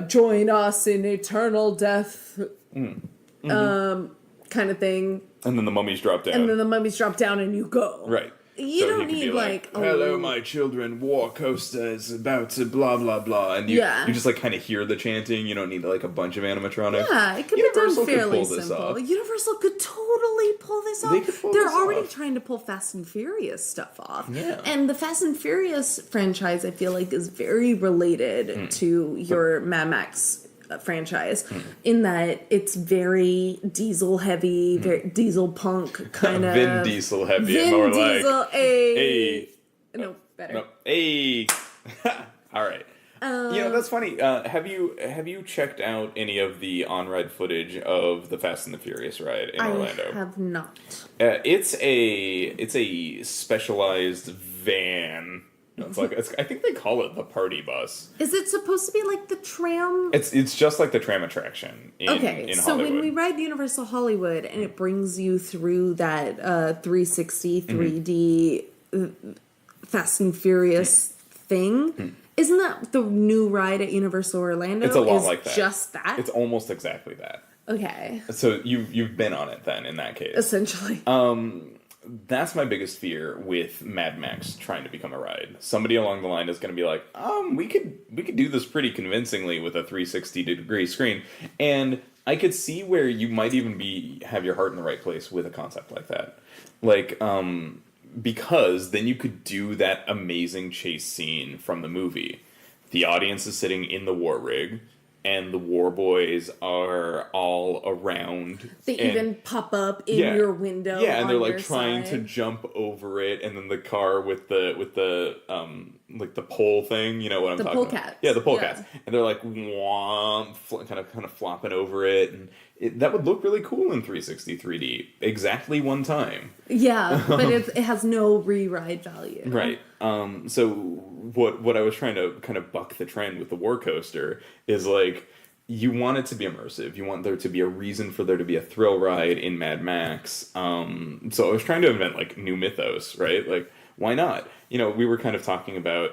join us in eternal death, kind of thing. And then the mummies drop down. And you go. Right. You don't need like hello, my children, Warcoaster is about to blah blah blah, and you just like kind of hear the chanting. You don't need like a bunch of animatronics. Yeah, it could be done fairly simple. Universal could totally pull this off. They're already trying to pull Fast and Furious stuff off. Yeah. And the Fast and Furious franchise, I feel like, is very related to your Mad Max franchise in that it's very diesel heavy, very diesel punk kind of. Vin Diesel heavy, Vin more Diesel, like no, better. No, all right. That's funny. Have you checked out any of the on-ride footage of the Fast and the Furious ride in Orlando? I have not. It's a specialized van. I think they call it the party bus. Is it supposed to be like the tram? It's just like the tram attraction in so Hollywood. when we ride Universal Hollywood and it brings you through that 360 3D Fast and Furious thing, isn't that the new ride at Universal Orlando? It's a lot like that. Just that? It's almost exactly that. Okay. So you've been on it then in that case. Essentially. That's my biggest fear with Mad Max trying to become a ride. Somebody along the line is going to be like, we could do this pretty convincingly with a 360-degree screen. And I could see where you might even have your heart in the right place with a concept like that. Like, because then you could do that amazing chase scene from the movie. The audience is sitting in the war rig, and the war boys are all around. They even pop up in your window. Yeah, and they're like trying to jump over it, and then the car with the like the pole thing, you know what I'm talking about? The polecats. Yeah, the polecats. And they're like womp, kind of flopping over it, and that would look really cool in 360 3D. Exactly one time. Yeah, but it has no re-ride value. Right. So what I was trying to kind of buck the trend with the Warcoaster is like, you want it to be immersive. You want there to be a reason for there to be a thrill ride in Mad Max. So I was trying to invent like new mythos, right? Like, why not? We were kind of talking about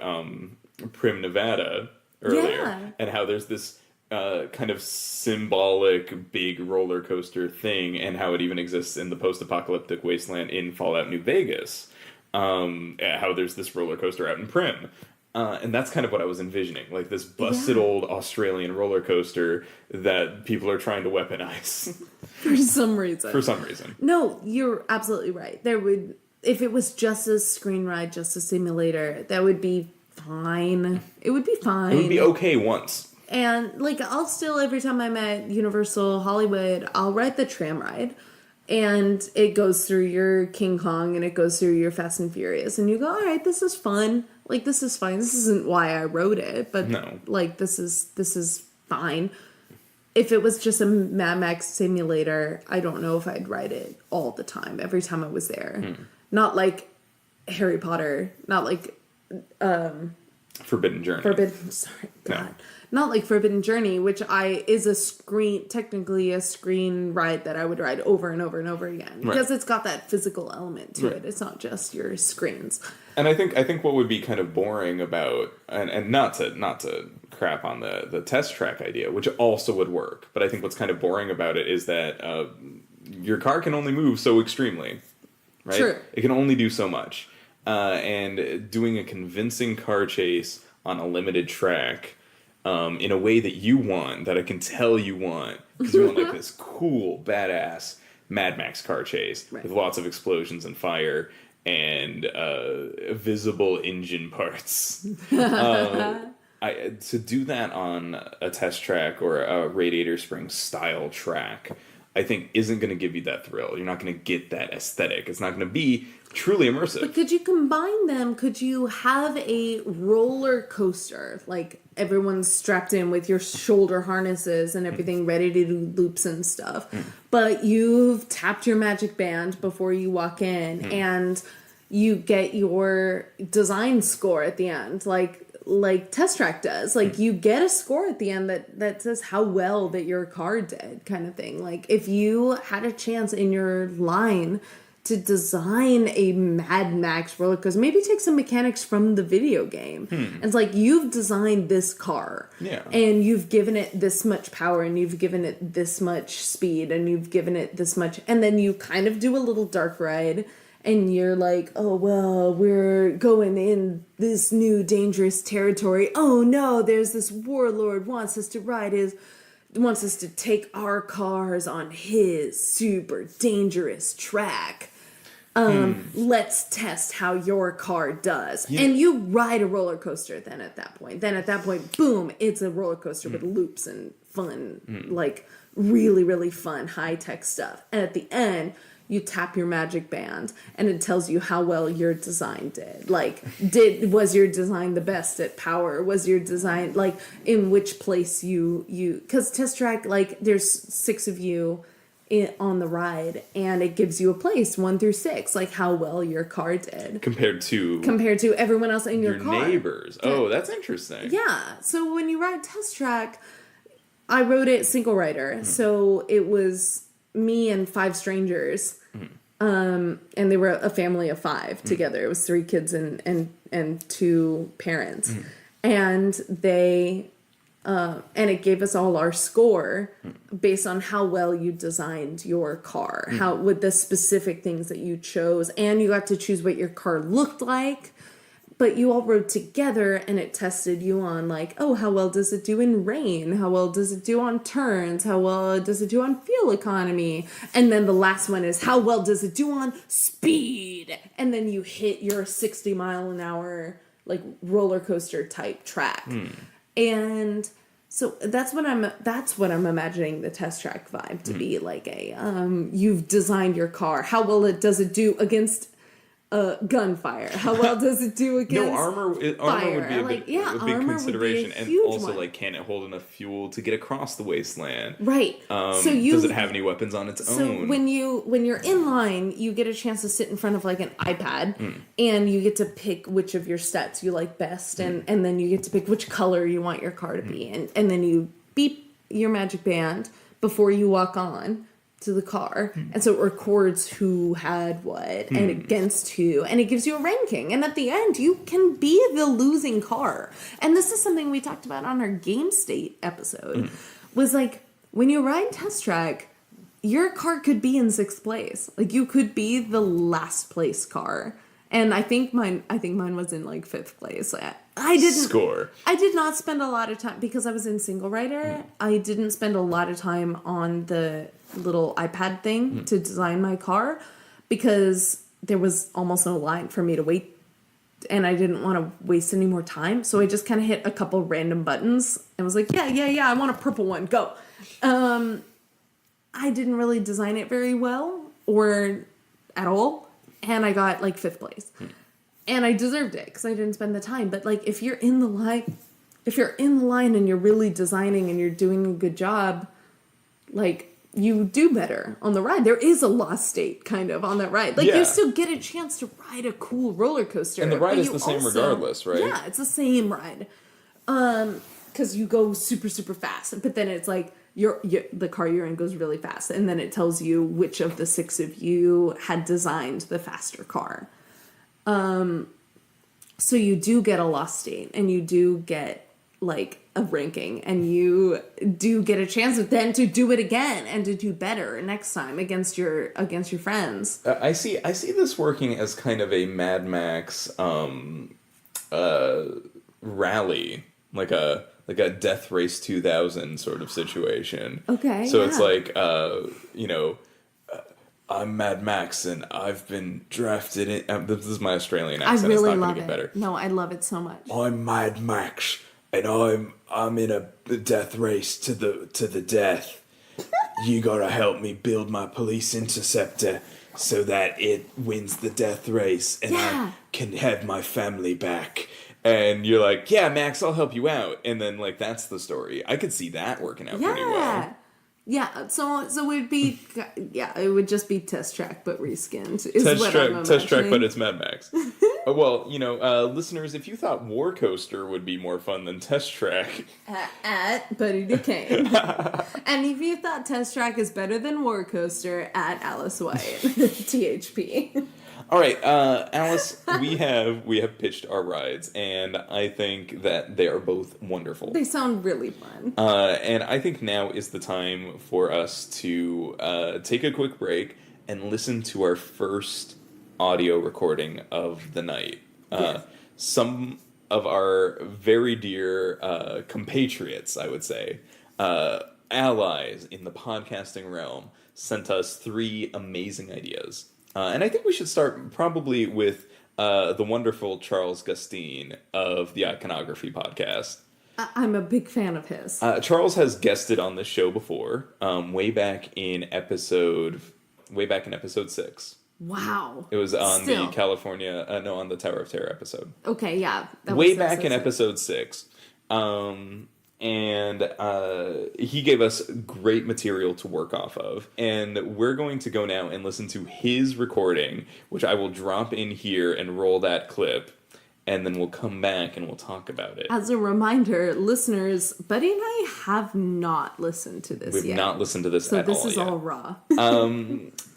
Prim, Nevada earlier, and how there's this kind of symbolic big roller coaster thing, and how it even exists in the post-apocalyptic wasteland in Fallout New Vegas. How there's this roller coaster out in Prim. And that's kind of what I was envisioning, like this busted old Australian roller coaster that people are trying to weaponize. For some reason. No, you're absolutely right. If it was just a screen ride, just a simulator, that would be fine. It would be fine. It would be okay once. And, like, I'll still, every time I'm at Universal Hollywood, I'll ride the tram ride. And it goes through your King Kong and it goes through your Fast and Furious. And you go, all right, this is fun. Like, this is fine. This isn't why I wrote it. But, no. Like, this is fine. If it was just a Mad Max simulator, I don't know if I'd ride it all the time, every time I was there. Not like Harry Potter. Not like Forbidden Journey. Sorry, God. Not like Forbidden Journey, which is technically a screen ride that I would ride over and over and over again. Because it's got that physical element to it. It's not just your screens. And I think what would be kind of boring about, and not to crap on the test track idea, which also would work, but I think what's kind of boring about it is that your car can only move so extremely, right? True. It can only do so much. And doing a convincing car chase on a limited track in a way that you want, that I can tell you want, because you want like this cool, badass Mad Max car chase with lots of explosions and fire and visible engine parts. To do that on a test track or a Radiator Springs style track, I think isn't going to give you that thrill. You're not going to get that aesthetic. It's not going to be truly immersive. But could you combine them? Could you have a roller coaster, like everyone's strapped in with your shoulder harnesses and everything ready to do loops and stuff, but you've tapped your magic band before you walk in and you get your design score at the end, like Test Track does. Like you get a score at the end that says how well that your car did, kind of thing. Like if you had a chance in your line to design a Mad Max roller coaster, maybe take some mechanics from the video game. And it's like, you've designed this car. Yeah. And you've given it this much power, and you've given it this much speed, and you've given it this much. And then you kind of do a little dark ride, and you're like, oh, well, we're going in this new dangerous territory. Oh, no, there's this warlord wants us to take our cars on his super dangerous track. Let's test how your car does. Yeah. And you ride a roller coaster then at that point. Boom, it's a roller coaster with loops and fun, like really, really fun, high-tech stuff. And at the end, you tap your magic band and it tells you how well your design did. Like, was your design the best at power? Was your design, like, in which place because Test Track, like, there's 6 of you on the ride, and it gives you a place 1 through 6, like how well your car did compared to everyone else in your car. Neighbors. Oh, that's interesting. Yeah. So when you ride Test Track, I rode it single rider, so it was me and 5 strangers, and they were a family of 5 together. It was 3 kids and 2 parents, and they. And it gave us all our score based on how well you designed your car, with the specific things that you chose, and you got to choose what your car looked like. But you all rode together, and it tested you on like, oh, how well does it do in rain? How well does it do on turns? How well does it do on fuel economy? And then the last one is, how well does it do on speed? And then you hit your 60-mile-an-hour like roller coaster type track. And so that's what I'm imagining the Test Track vibe to be like. You've designed your car. How well does it do against gunfire? How well does it do against armor would be a big consideration, and also one. Like, can it hold enough fuel to get across the wasteland? Right. Does it have any weapons on its own? So when you're in line, you get a chance to sit in front of like an iPad, and you get to pick which of your stats you like best, and then you get to pick which color you want your car to be, and then you beep your magic band before you walk on to the car, and so it records who had what and against who, and it gives you a ranking, and at the end you can be the losing car. And this is something we talked about on our game state episode, was like, when you ride Test Track, your car could be in 6th place, like you could be the last place car, and I think mine was in like 5th place. I did not spend a lot of time, because I was in single rider. I didn't spend a lot of time on the little iPad thing to design my car, because there was almost no line for me to wait, and I didn't want to waste any more time. So I just kind of hit a couple random buttons and was like, yeah, I want a purple one, go. I didn't really design it very well or at all, and I got like 5th place. And I deserved it because I didn't spend the time. But like, if you're in the line and you're really designing and you're doing a good job, like, you do better on the ride. There is a lost state kind of on that ride. Like you still get a chance to ride a cool roller coaster. And the ride is the same regardless, right? Yeah, it's the same ride. Because you go super, super fast. But then it's like the car you're in goes really fast. And then it tells you which of the 6 of you had designed the faster car. So you do get a lost state. And you do get, like, a ranking, and you do get a chance then to do it again and to do better next time against your friends. I see this working as kind of a Mad Max rally, like a Death Race 2000 sort of situation. Okay. So it's like I'm Mad Max and I've been drafted in. This is my Australian accent. I really it's not love get it. Better. No, I love it so much. I'm Mad Max. And I'm in a death race to the death. You gotta help me build my police interceptor so that it wins the death race and I can have my family back. And you're like, yeah, Max, I'll help you out. And then, like, that's the story. I could see that working out pretty well. Yeah, so it would be, it would just be Test Track, but reskinned. Test Track, but it's Mad Max. Well, listeners, if you thought Warcoaster would be more fun than Test Track... At Buddy Duquesne. And if you thought Test Track is better than Warcoaster, at Alice White. THP. All right, Alice, we have pitched our rides, and I think that they are both wonderful. They sound really fun. And I think now is the time for us to take a quick break and listen to our first audio recording of the night. Yes. Some of our very dear compatriots, I would say, allies in the podcasting realm, sent us 3 amazing ideas. And I think we should start probably with the wonderful Charles Gustine of the Iconography podcast. I'm a big fan of his. Charles has guested on this show before, way back in episode 6. Wow. It was on the California, on the Tower of Terror episode. Okay, yeah. Way back in episode 6. And he gave us great material to work off of. And we're going to go now and listen to his recording, which I will drop in here and roll that clip. And then we'll come back and we'll talk about it. As a reminder, listeners, Buddy and I have not listened to this yet. We've not listened to this at all. So this is all raw.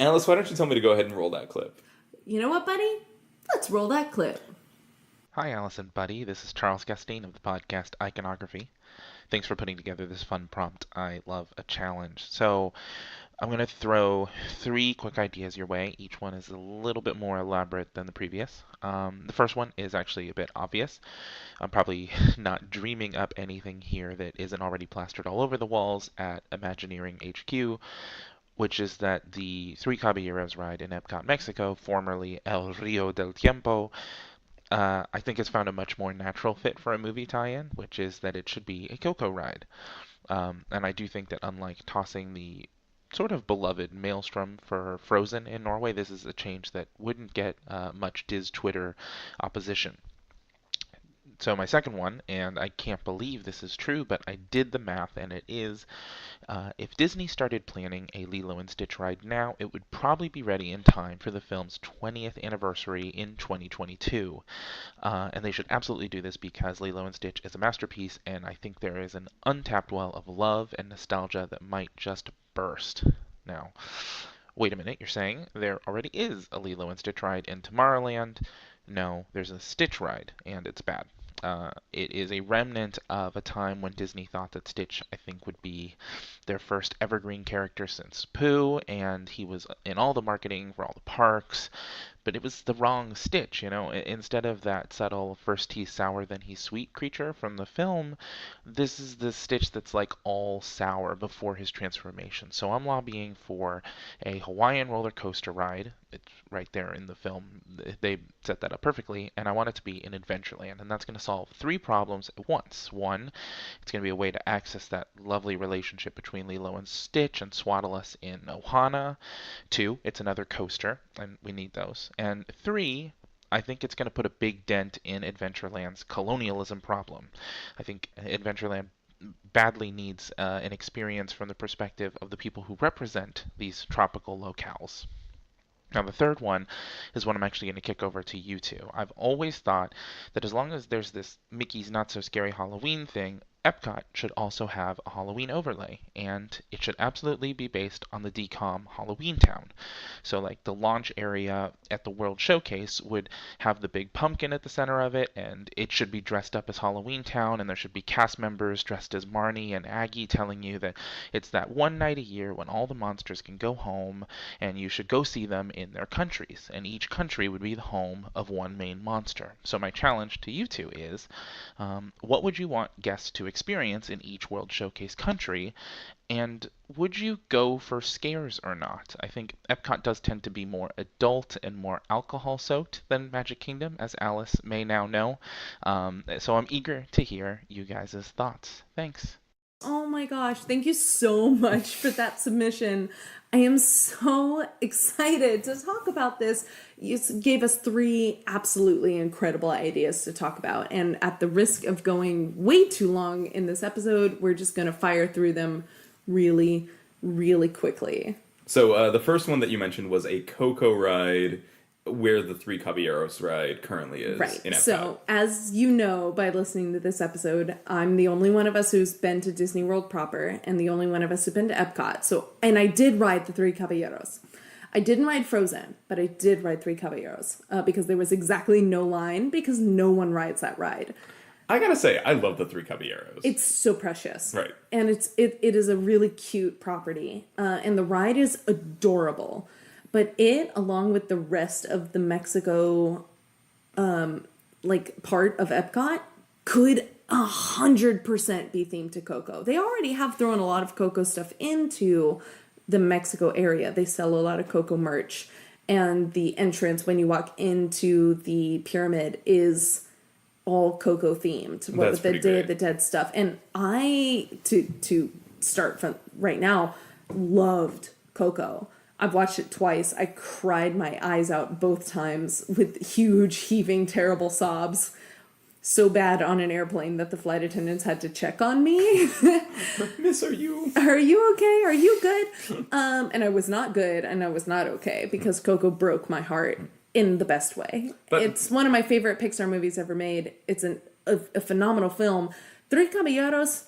Alice, why don't you tell me to go ahead and roll that clip? You know what, Buddy? Let's roll that clip. Hi, Alice and Buddy. This is Charles Gustine of the podcast Iconography. Thanks for putting together this fun prompt. I love a challenge. So I'm going to throw 3 quick ideas your way. Each one is a little bit more elaborate than the previous. The first one is actually a bit obvious. I'm probably not dreaming up anything here that isn't already plastered all over the walls at Imagineering HQ, which is that the 3 Caballeros ride in Epcot, Mexico, formerly El Rio del Tiempo, I think has found a much more natural fit for a movie tie-in, which is that it should be a Coco ride. And I do think that unlike tossing the sort of beloved Maelstrom for Frozen in Norway, this is a change that wouldn't get much Diz Twitter opposition. So my second one, and I can't believe this is true, but I did the math, and it is, if Disney started planning a Lilo and Stitch ride now, it would probably be ready in time for the film's 20th anniversary in 2022. And they should absolutely do this because Lilo and Stitch is a masterpiece, and I think there is an untapped well of love and nostalgia that might just burst. Now, wait a minute, you're saying there already is a Lilo and Stitch ride in Tomorrowland? No, there's a Stitch ride, and it's bad. It is a remnant of a time when Disney thought that Stitch, I think, would be their first evergreen character since Pooh, and he was in all the marketing for all the parks, but it was the wrong Stitch, you know. Instead of that subtle first he's sour then he's sweet creature from the film, this is the Stitch that's like all sour before his transformation. So I'm lobbying for a Hawaiian roller coaster ride. It's right there in the film. They set that up perfectly, and I want it to be in Adventureland, and that's going to solve 3 problems at once. 1, it's going to be a way to access that lovely relationship between Lilo and Stitch and swaddle us in Ohana. 2, it's another coaster, and we need those. And 3, I think it's going to put a big dent in Adventureland's colonialism problem. I think Adventureland badly needs an experience from the perspective of the people who represent these tropical locales. Now, the third one is what I'm actually going to kick over to you two. I've always thought that as long as there's this Mickey's Not So Scary Halloween thing, Epcot should also have a Halloween overlay, and it should absolutely be based on the DCOM Halloween Town. So, like, the launch area at the World Showcase would have the big pumpkin at the center of it, and it should be dressed up as Halloween Town, and there should be cast members dressed as Marnie and Aggie telling you that it's that one night a year when all the monsters can go home, and you should go see them in their countries, and each country would be the home of one main monster. So my challenge to you two is, what would you want guests to experience in each World Showcase country, and would you go for scares or not? I think Epcot does tend to be more adult and more alcohol-soaked than Magic Kingdom, as Alice may now know. So I'm eager to hear you guys' thoughts. Thanks. Oh my gosh, thank you so much for that submission. I am so excited to talk about this. You gave us 3 absolutely incredible ideas to talk about, and at the risk of going way too long in this episode, we're just going to fire through them really, really quickly. So the first one that you mentioned was a Coco ride, where the Three Caballeros ride currently is in Epcot. So, as you know by listening to this episode, I'm the only one of us who's been to Disney World proper, and the only one of us who's been to Epcot. So, and I did ride the Three Caballeros. I didn't ride Frozen, but I did ride Three Caballeros because there was exactly no line, because no one rides that ride. I gotta say, I love the Three Caballeros. It's so precious. Right. And it is a really cute property. And the ride is adorable. But it, along with the rest of the Mexico, part of Epcot, could 100% be themed to Coco. They already have thrown a lot of Coco stuff into the Mexico area. They sell a lot of Coco merch. And the entrance, when you walk into the pyramid, is all Coco themed. What with the Day of the Dead stuff. And I, to start from right now, loved Coco. I've watched it twice. I cried my eyes out both times with huge, heaving, terrible sobs. So bad on an airplane that the flight attendants had to check on me. Miss, are you okay? Are you good? And I was not good, and I was not okay, because Coco broke my heart in the best way. But it's one of my favorite Pixar movies ever made. It's a phenomenal film. Three Caballeros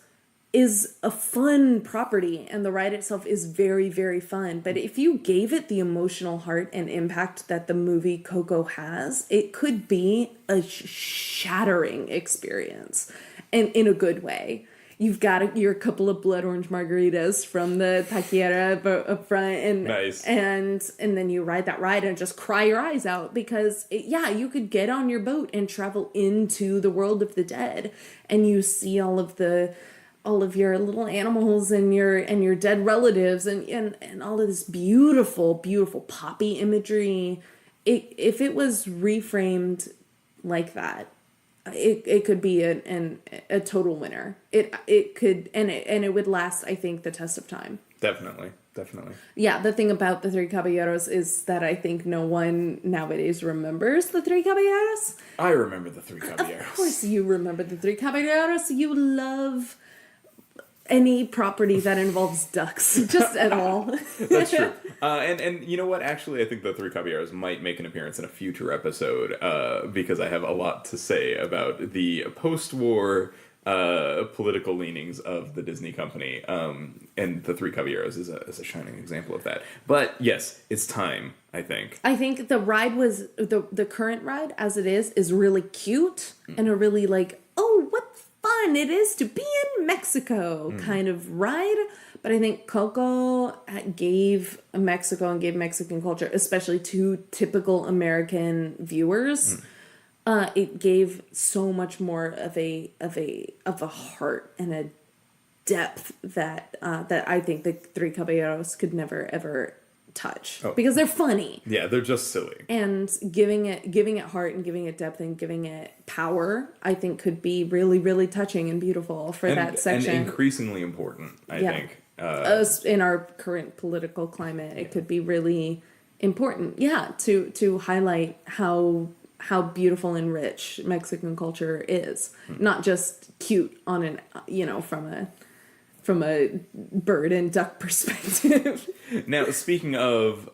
is a fun property, and the ride itself is very, very fun. But if you gave it the emotional heart and impact that the movie Coco has, it could be a shattering experience, and in a good way. You've got your couple of blood orange margaritas from the taqueria up front, and nice. and then you ride that ride and just cry your eyes out, because you could get on your boat and travel into the world of the dead, and you see all of your little animals and your dead relatives and all of this beautiful, beautiful poppy imagery. If it was reframed like that, it could be a total winner. It could, and it would last, I think, the test of time. Definitely. Yeah, the thing about the Three Caballeros is that I think no one nowadays remembers the Three Caballeros. I remember the Three Caballeros. Of course you remember the Three Caballeros. You love any property that involves ducks, just at all. That's true. And you know what? Actually, I think the Three Caballeros might make an appearance in a future episode, because I have a lot to say about the post-war political leanings of the Disney company. And the Three Caballeros is a shining example of that. But yes, it's time, I think. I think the ride was, the current ride as it is really cute, and a really what fun it is to be in Mexico kind of ride. But I think Coco gave Mexico and gave Mexican culture, especially to typical American viewers, it gave so much more of a heart and a depth that I think the Three Caballeros could never ever touch, because they're funny. Yeah, they're just silly. And giving it heart and giving it depth and giving it power, I think, could be really, really touching and beautiful for that section. And increasingly important, I think. In our current political climate, it could be really important, to highlight how how beautiful and rich Mexican culture is. Not just cute on an, from a bird and duck perspective. Now, speaking of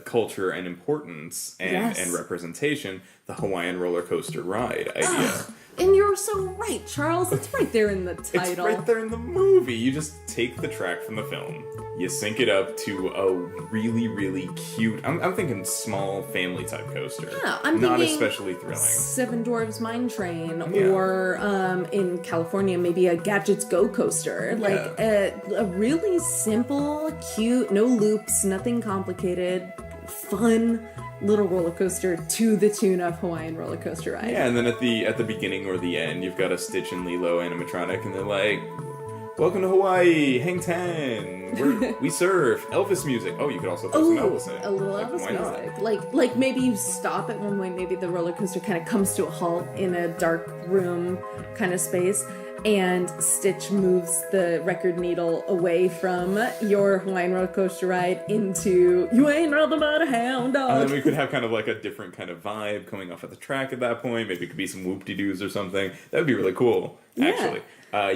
culture and importance and representation, the Hawaiian roller coaster ride idea. And you're so right, Charles. It's right there in the title. It's right there in the movie. You just take the track from the film, you sync it up to a really, really cute, I'm thinking small family type coaster. Yeah, I'm not thinking especially thrilling. Seven Dwarfs Mine Train, or in California, maybe a Gadgets Go coaster. Like a really simple, cute, no loops, nothing complicated, fun little roller coaster to the tune of Hawaiian Roller Coaster Ride. Yeah, and then at the beginning or the end, you've got a Stitch and Lilo animatronic, and they're like, "Welcome to Hawaii, hang 10, we surf, Elvis music." Oh, you could also throw some Elvis in. A little like, Elvis music. Like maybe you stop at one point, maybe the roller coaster kind of comes to a halt in a dark room kind of space, and Stitch moves the record needle away from your Hawaiian Roller Coaster Ride into "You Ain't Nothing But a Hound Dog." And then we could have kind of like a different kind of vibe coming off at the track at that point. Maybe it could be some whoop-de-doos or something. That would be really cool, actually.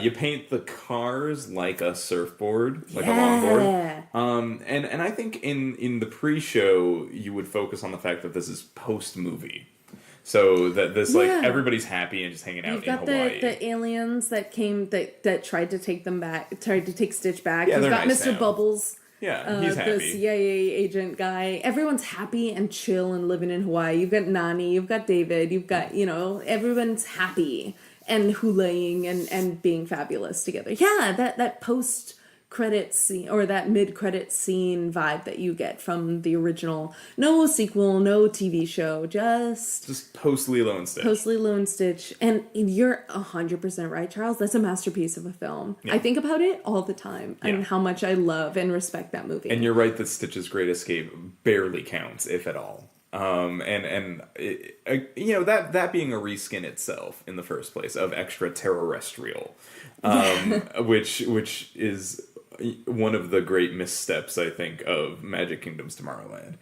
You paint the cars like a surfboard, like a longboard. And I think in the pre-show, you would focus on the fact that this is post-movie. So that this, like, everybody's happy and just hanging out in Hawaii. You've got the aliens that came, that tried to take them back, tried to take Stitch back. Yeah, You've got nice Mr. now. Bubbles. Yeah, he's happy. The CIA agent guy. Everyone's happy and chill and living in Hawaii. You've got Nani, you've got David, you've got, everyone's happy and hula-ing and being fabulous together. Yeah, that post-credit scene, or that mid-credit scene vibe that you get from the original. No sequel, no TV show, just post Lilo and Stitch. Post Lilo and Stitch. And you're 100% right, Charles. That's a masterpiece of a film. Yeah. I think about it all the time and how much I love and respect that movie. And you're right that Stitch's Great Escape barely counts, if at all. That being a reskin itself in the first place of extraterrestrial, which is one of the great missteps, I think, of Magic Kingdom's Tomorrowland,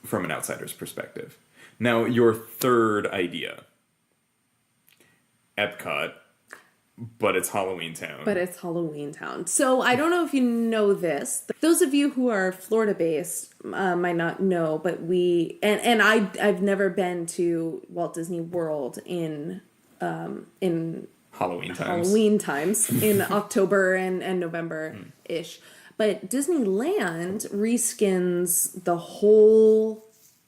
from an outsider's perspective. Now, your third idea, Epcot, but it's Halloween Town. So I don't know if you know this. Those of you who are Florida-based might not know, but I've never been to Walt Disney World in Halloween times in October and November-ish. But Disneyland reskins the whole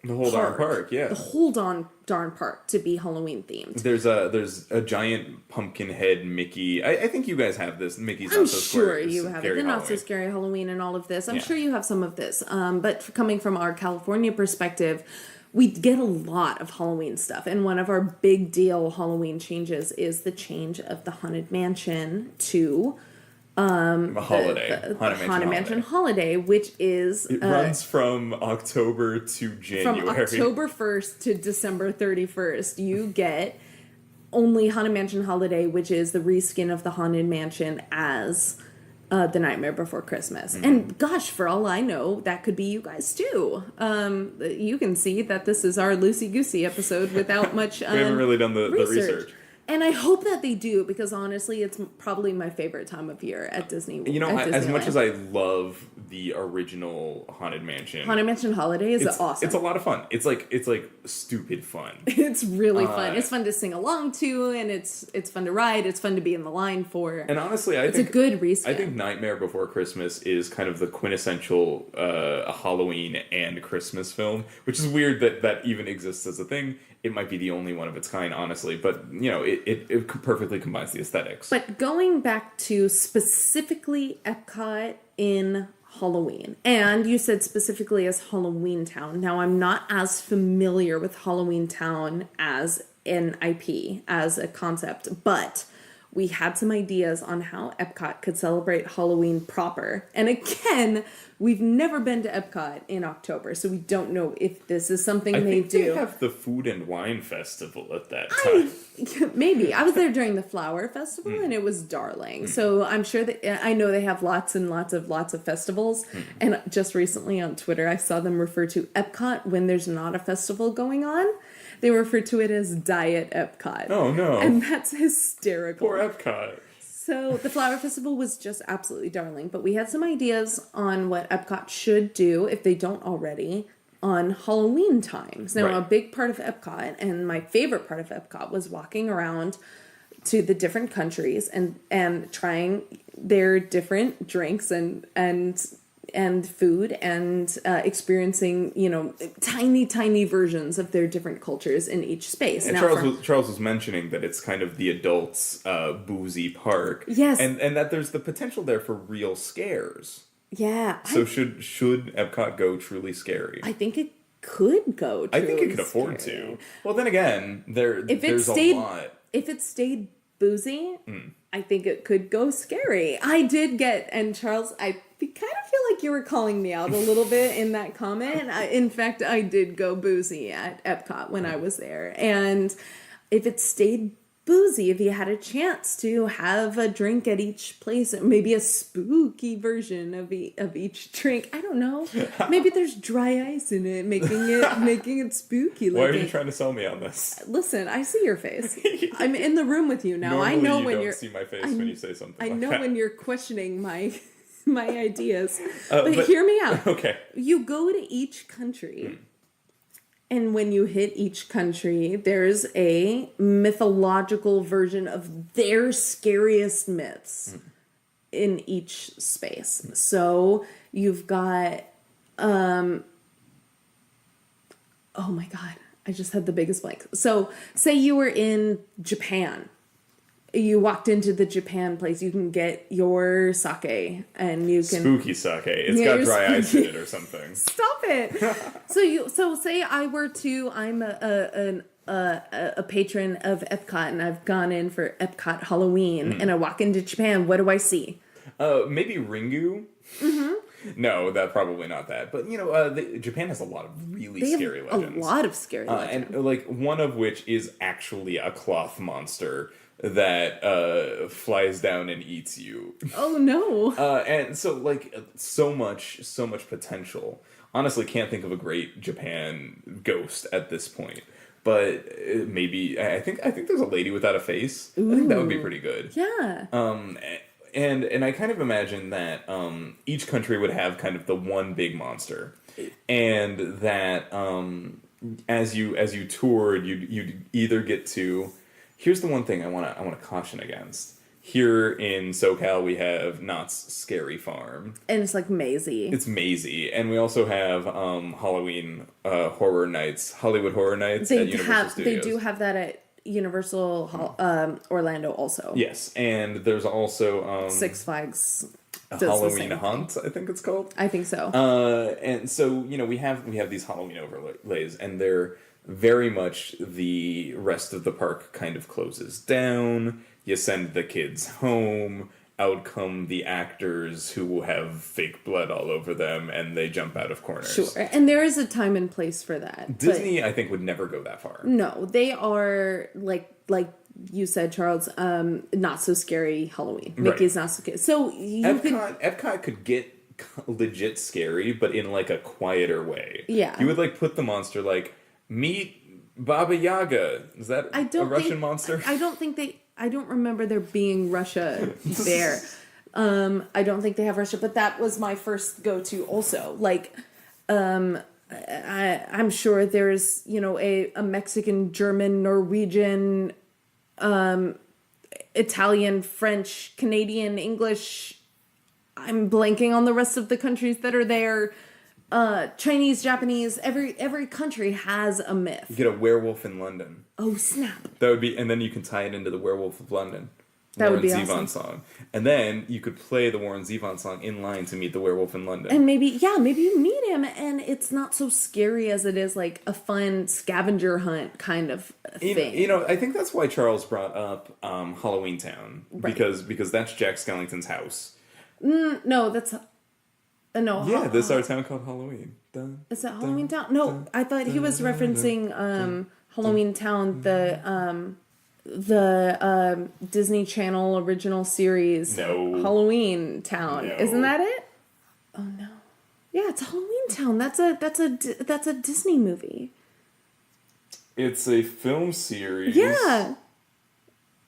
darn park, yeah. The whole darn park to be Halloween themed. There's a giant pumpkin head Mickey. I think you guys have this. Mickey's I'm Not So sure Scary. you have it. The Not So Scary Halloween and all of this. I'm sure you have some of this. But coming from our California perspective, we get a lot of Halloween stuff. And one of our big deal Halloween changes is the change of the Haunted Mansion to Haunted Mansion Holiday, which is it runs from October to January. From October 1st to December 31st, you get only Haunted Mansion Holiday, which is the reskin of the Haunted Mansion as The Nightmare Before Christmas. Mm-hmm. And gosh, for all I know, that could be you guys too. You can see that this is our loosey-goosey episode without much we haven't really done the research. And I hope that they do, because honestly, it's probably my favorite time of year at Disney. As much as I love the original Haunted Mansion Holiday is awesome. It's a lot of fun. It's like stupid fun. It's really fun. It's fun to sing along to, and it's fun to ride. It's fun to be in the line for. And honestly, it's a good reskin. I think Nightmare Before Christmas is kind of the quintessential Halloween and Christmas film, which is weird that even exists as a thing. It might be the only one of its kind, honestly, but it perfectly combines the aesthetics. But going back to specifically Epcot in Halloween, and you said specifically as Halloween Town. Now, I'm not as familiar with Halloween Town as an IP, as a concept, but we had some ideas on how Epcot could celebrate Halloween proper. And again, we've never been to Epcot in October, so we don't know if this is something they do. They have the Food and Wine Festival at that time. Maybe. I was there during the Flower Festival, and it was darling. So I'm sure that I know they have lots and lots of festivals. And just recently on Twitter, I saw them refer to Epcot when there's not a festival going on. They refer to it as Diet Epcot. Oh, no. And that's hysterical. Poor Epcot. So the Flower Festival was just absolutely darling, but we had some ideas on what Epcot should do, if they don't already, on Halloween times. Now, Right. a big part of Epcot, and my favorite part of Epcot, was walking around to the different countries and trying their different drinks and food and experiencing, tiny versions of their different cultures in each space. And Now, Charles was mentioning that it's kind of the adults' boozy park. Yes. And that there's the potential there for real scares. yeah, So should Epcot go truly scary? I think it could go. I think it truly could afford scary. to. Well, then again, there's a lot. If it stayed boozy, Hmm. I think it could go scary. I did get, and Charles, I kind of feel like you were calling me out a little bit in that comment. In fact, I did go boozy at Epcot when I was there. And if it stayed boozy, if you had a chance to have a drink at each place, maybe a spooky version of each drink. I don't know. Maybe there's dry ice in it, making it spooky looking. Why are you trying to sell me on this? Listen, I see your face. I'm in the room with you now. Normally, I know you when don't you're see my face when you say something. I like know that. when you're questioning my ideas. But but- hear me out. Okay. You go to each country. And when you hit each country, there's a mythological version of their scariest myths in each space. So you've got, oh my God, I just had the biggest blank. So say you were in Japan. You walked into the Japan place, you can get your sake and you can... Spooky sake. It's Yeah, got you're dry ice in spooky. it or something. Stop it. So say I'm a patron of Epcot and I've gone in for Epcot Halloween and I walk into Japan. What do I see? Maybe Ringu. Mm-hmm. No, that probably not that. But Japan has a lot of really They have scary legends. a lot of scary legends. And like one of which is actually a cloth monster that flies down and eats you. Oh no. And so like so much potential. Honestly, can't think of a great Japan ghost at this point. But maybe I think there's a lady without a face. I think that would be pretty good. Yeah. And I kind of imagine that each country would have kind of the one big monster, and that as you toured, you'd either get to. Here's the one thing I want to caution against. Here in SoCal, we have Knott's Scary Farm. And it's like mazy. It's mazy, and we also have Halloween Horror Nights, Hollywood Horror Nights at Universal Studios. They do have that at Universal Orlando also. Yes, and there's also Six Flags. a does the Halloween same Hunt, I think it's called. I think so. And so we have these Halloween overlays, and they're very much the rest of the park kind of closes down. You send the kids home. Out come the actors who will have fake blood all over them, and they jump out of corners. Sure, and there is a time and place for that. Disney, I think, would never go that far. No, they are like you said, Charles. Not so scary Halloween. Mickey's not so scary. So Epcot could get legit scary, but in like a quieter way. Yeah. You would like put the monster like meet Baba Yaga. Is that a Russian monster? I don't remember there being Russia there. I don't think they have Russia, but that was my first go-to also. Like, I'm sure there's, a Mexican, German, Norwegian, Italian, French, Canadian, English. I'm blanking on the rest of the countries that are there. Chinese, Japanese, every country has a myth. You get a werewolf in London. Oh, snap. That would be, and then you can tie it into the Werewolf of London. That would be Warren Zevon awesome. song. And then you could play the Warren Zevon song in line to meet the Werewolf in London. And maybe you meet him and it's not so scary as it is like a fun scavenger hunt kind of thing. I think that's why Charles brought up Halloween Town. Right. Because that's Jack Skellington's house. No, that's... no. Yeah, this is our town called Halloween. Dun, Is that dun, Halloween Town? No, dun, I thought he was dun, referencing Halloween Town, the Disney Channel original series. No. Halloween Town. No. Isn't that it? Oh no. Yeah, it's Halloween Town. That's a Disney movie. It's a film series. Yeah.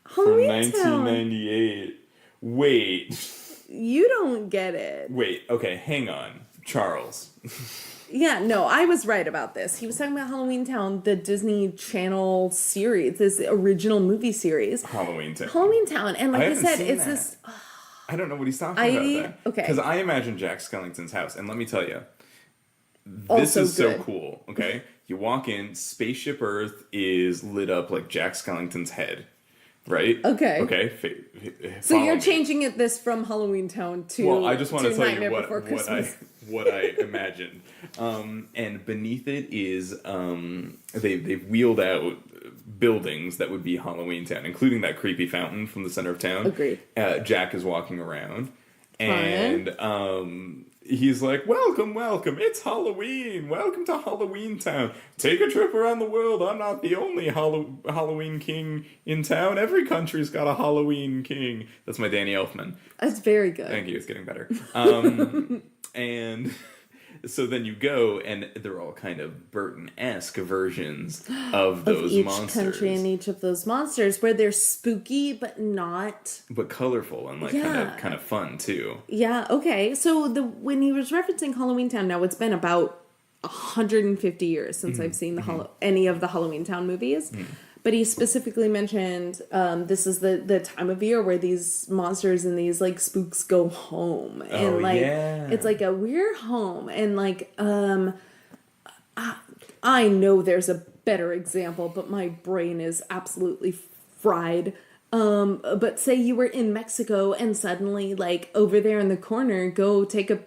From Halloween 1998. Wait. You don't get it. Wait, okay, hang on. Charles. Yeah, no, I was right about this. He was talking about Halloween Town, the Disney Channel series, this original movie series. Halloween Town. Halloween Town. And like I haven't said, seen it's that. this... I don't know what he's talking about there. Okay. Because I imagine Jack Skellington's house, and let me tell you, this Also is so good. cool, okay? You walk in, Spaceship Earth is lit up like Jack Skellington's head, right? Okay. Okay, So follow you're me. changing it this from Halloween Town to Well, I just want to tell you Nightmare Before Christmas. what I imagined. And beneath it is they've wheeled out buildings that would be Halloween Town, including that creepy fountain from the center of town. Agreed. Jack is walking around, and he's like, "Welcome, welcome! It's Halloween. Welcome to Halloween Town. Take a trip around the world. I'm not the only Halloween king in town. Every country's got a Halloween king." That's my Danny Elfman. That's very good. Thank you. It's getting better. And so then you go, and they're all kind of Burton-esque versions of those each monsters. country and each of those monsters, where they're spooky but not. But colorful and like Yeah. kind of fun too. Yeah. Okay. So when he was referencing Halloween Town, now it's been about 150 years since I've seen any of the Halloween Town movies. But he specifically mentioned this is the time of year where these monsters and these like spooks go home, and like it's like a weird home, and like I know there's a better example, but my brain is absolutely fried. But say you were in Mexico and suddenly like over there in the corner, go take a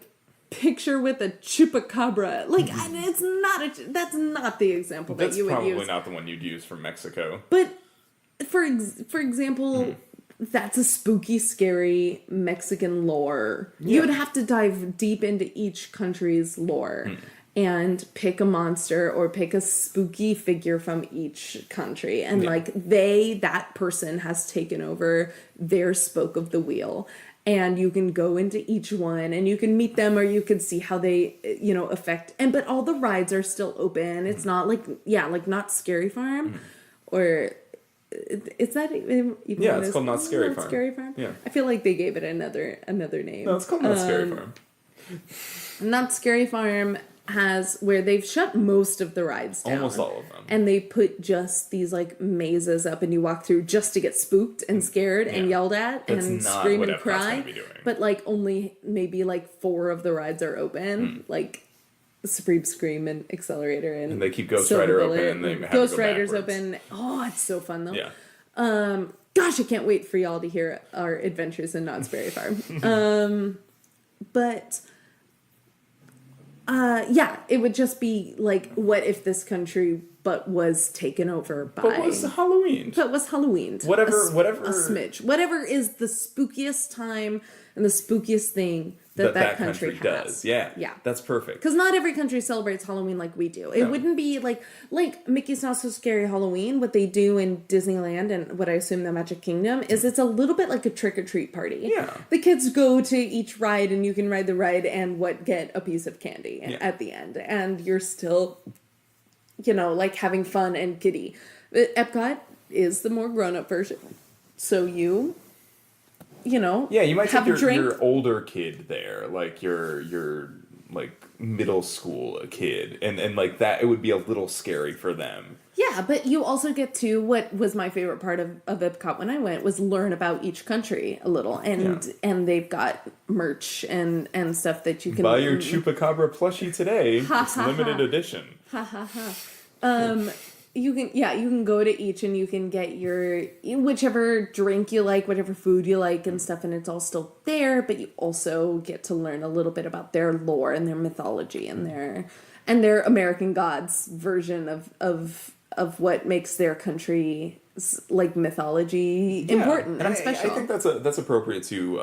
picture with a chupacabra. Like that's not the example that you would use. That's probably not the one you'd use for Mexico. But for example, that's a spooky, scary Mexican lore. Yeah. You would have to dive deep into each country's lore and pick a monster or pick a spooky figure from each country. And that person has taken over their spoke of the wheel. And you can go into each one and you can meet them, or you can see how they, affect. But all the rides are still open. It's not not Scary Farm, or is that even? Yeah, it's called Not Scary Farm. Scary Farm. Yeah, I feel like they gave it another name. no, it's called Not Scary Farm. Not Scary Farm has where they've shut most of the rides down. Almost all of them. And they put just these like mazes up, and you walk through just to get spooked and scared and yelled at That's and not scream what and Epcot's cry. gonna be doing. But like only maybe like 4 of the rides are open. Like Supreme Scream and Accelerator and they keep Ghost Silver Rider Bullet open, and they have Ghost to go Rider's backwards. open. Oh, it's so fun though. Yeah. Gosh, I can't wait for y'all to hear our adventures in Knott's Berry Farm. But it would just be like, what if this country was taken over by... But was Halloween. But was Halloween. Whatever. A smidge. Whatever is the spookiest time and the spookiest thing that country has. does. Yeah. Yeah. That's perfect. Because not every country celebrates Halloween like we do. It wouldn't be like Mickey's Not So Scary Halloween. What they do in Disneyland and what I assume the Magic Kingdom is it's a little bit like a trick-or-treat party. Yeah. The kids go to each ride and you can ride the ride and get a piece of candy at the end. And you're still, like having fun and giddy. Epcot is the more grown-up version. So you might have take a drink. your older kid there, like your like middle school kid, and like that, it would be a little scary for them. Yeah, but you also get to, what was my favorite part of Epcot when I went, was learn about each country a little. And they've got merch and stuff that you can... Buy your Chupacabra plushie today. It's limited edition. You can go to each and you can get your whichever drink you like, whatever food you like and stuff, and it's all still there, but you also get to learn a little bit about their lore and their mythology and their American gods version of what makes their country like mythology important and special. I think that's appropriate to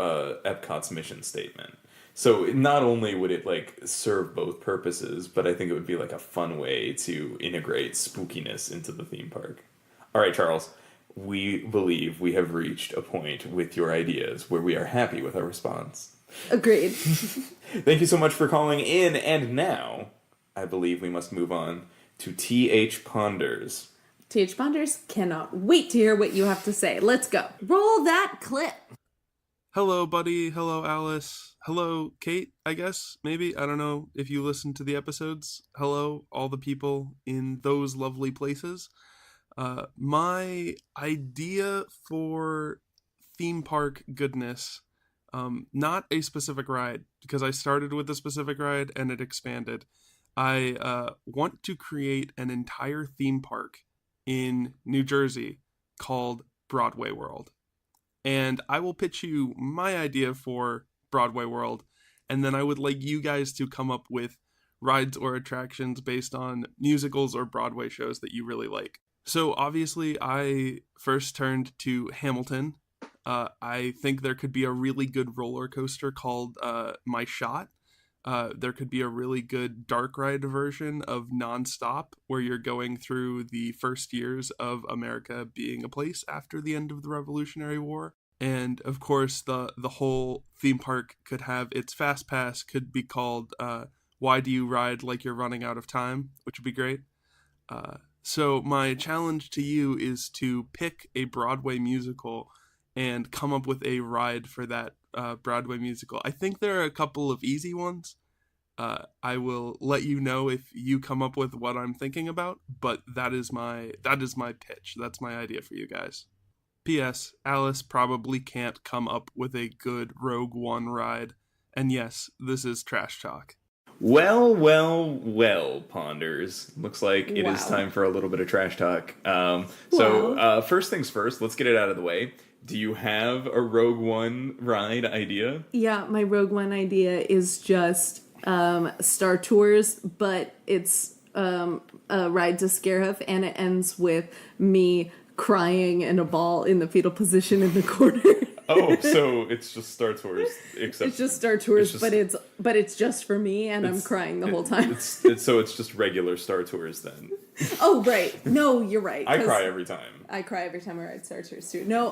Epcot's mission statement. So not only would it like serve both purposes, but I think it would be like a fun way to integrate spookiness into the theme park. All right, Charles, we believe we have reached a point with your ideas where we are happy with our response. Agreed. Thank you so much for calling in, and now I believe we must move on to T.H. Ponders. TH Ponders, cannot wait to hear what you have to say. Let's go. Roll that clip. Hello, Buddy. Hello, Alice. Hello, Kate, I guess. Maybe. I don't know if you listen to the episodes. Hello, all the people in those lovely places. My idea for theme park goodness, not a specific ride, because I started with a specific ride and it expanded. I want to create an entire theme park in New Jersey called Broadway World. And I will pitch you my idea for Broadway World, and then I would like you guys to come up with rides or attractions based on musicals or Broadway shows that you really like. So obviously I first turned to Hamilton. I think there could be a really good roller coaster called My Shot. There could be a really good dark ride version of Nonstop, where you're going through the first years of America being a place after the end of the Revolutionary War. And of course, the whole theme park could have its fast pass could be called Why Do You Ride Like You're Running Out of Time, which would be great. So my challenge to you is to pick a Broadway musical and come up with a ride for that Broadway musical. I think there are a couple of easy ones. I will let you know if you come up with what I'm thinking about, but that is my pitch. That's my idea for you guys. P.S. Alice probably can't come up with a good Rogue One ride. And yes, this is trash talk. Well, Ponders. Looks like it is time for a little bit of trash talk. So first things first, let's get it out of the way. Do you have a Rogue One ride idea? Yeah, my Rogue One idea is just Star Tours, but it's a ride to Scarif, and it ends with me crying in a ball in the fetal position in the corner. Oh, so it's just Star Tours, except it's just Star Tours, it's just, but it's just for me, and I'm crying the whole time. So it's just regular Star Tours then. Oh, right. No, you're right. I cry every time. I cry every time I ride Star Tours too. No,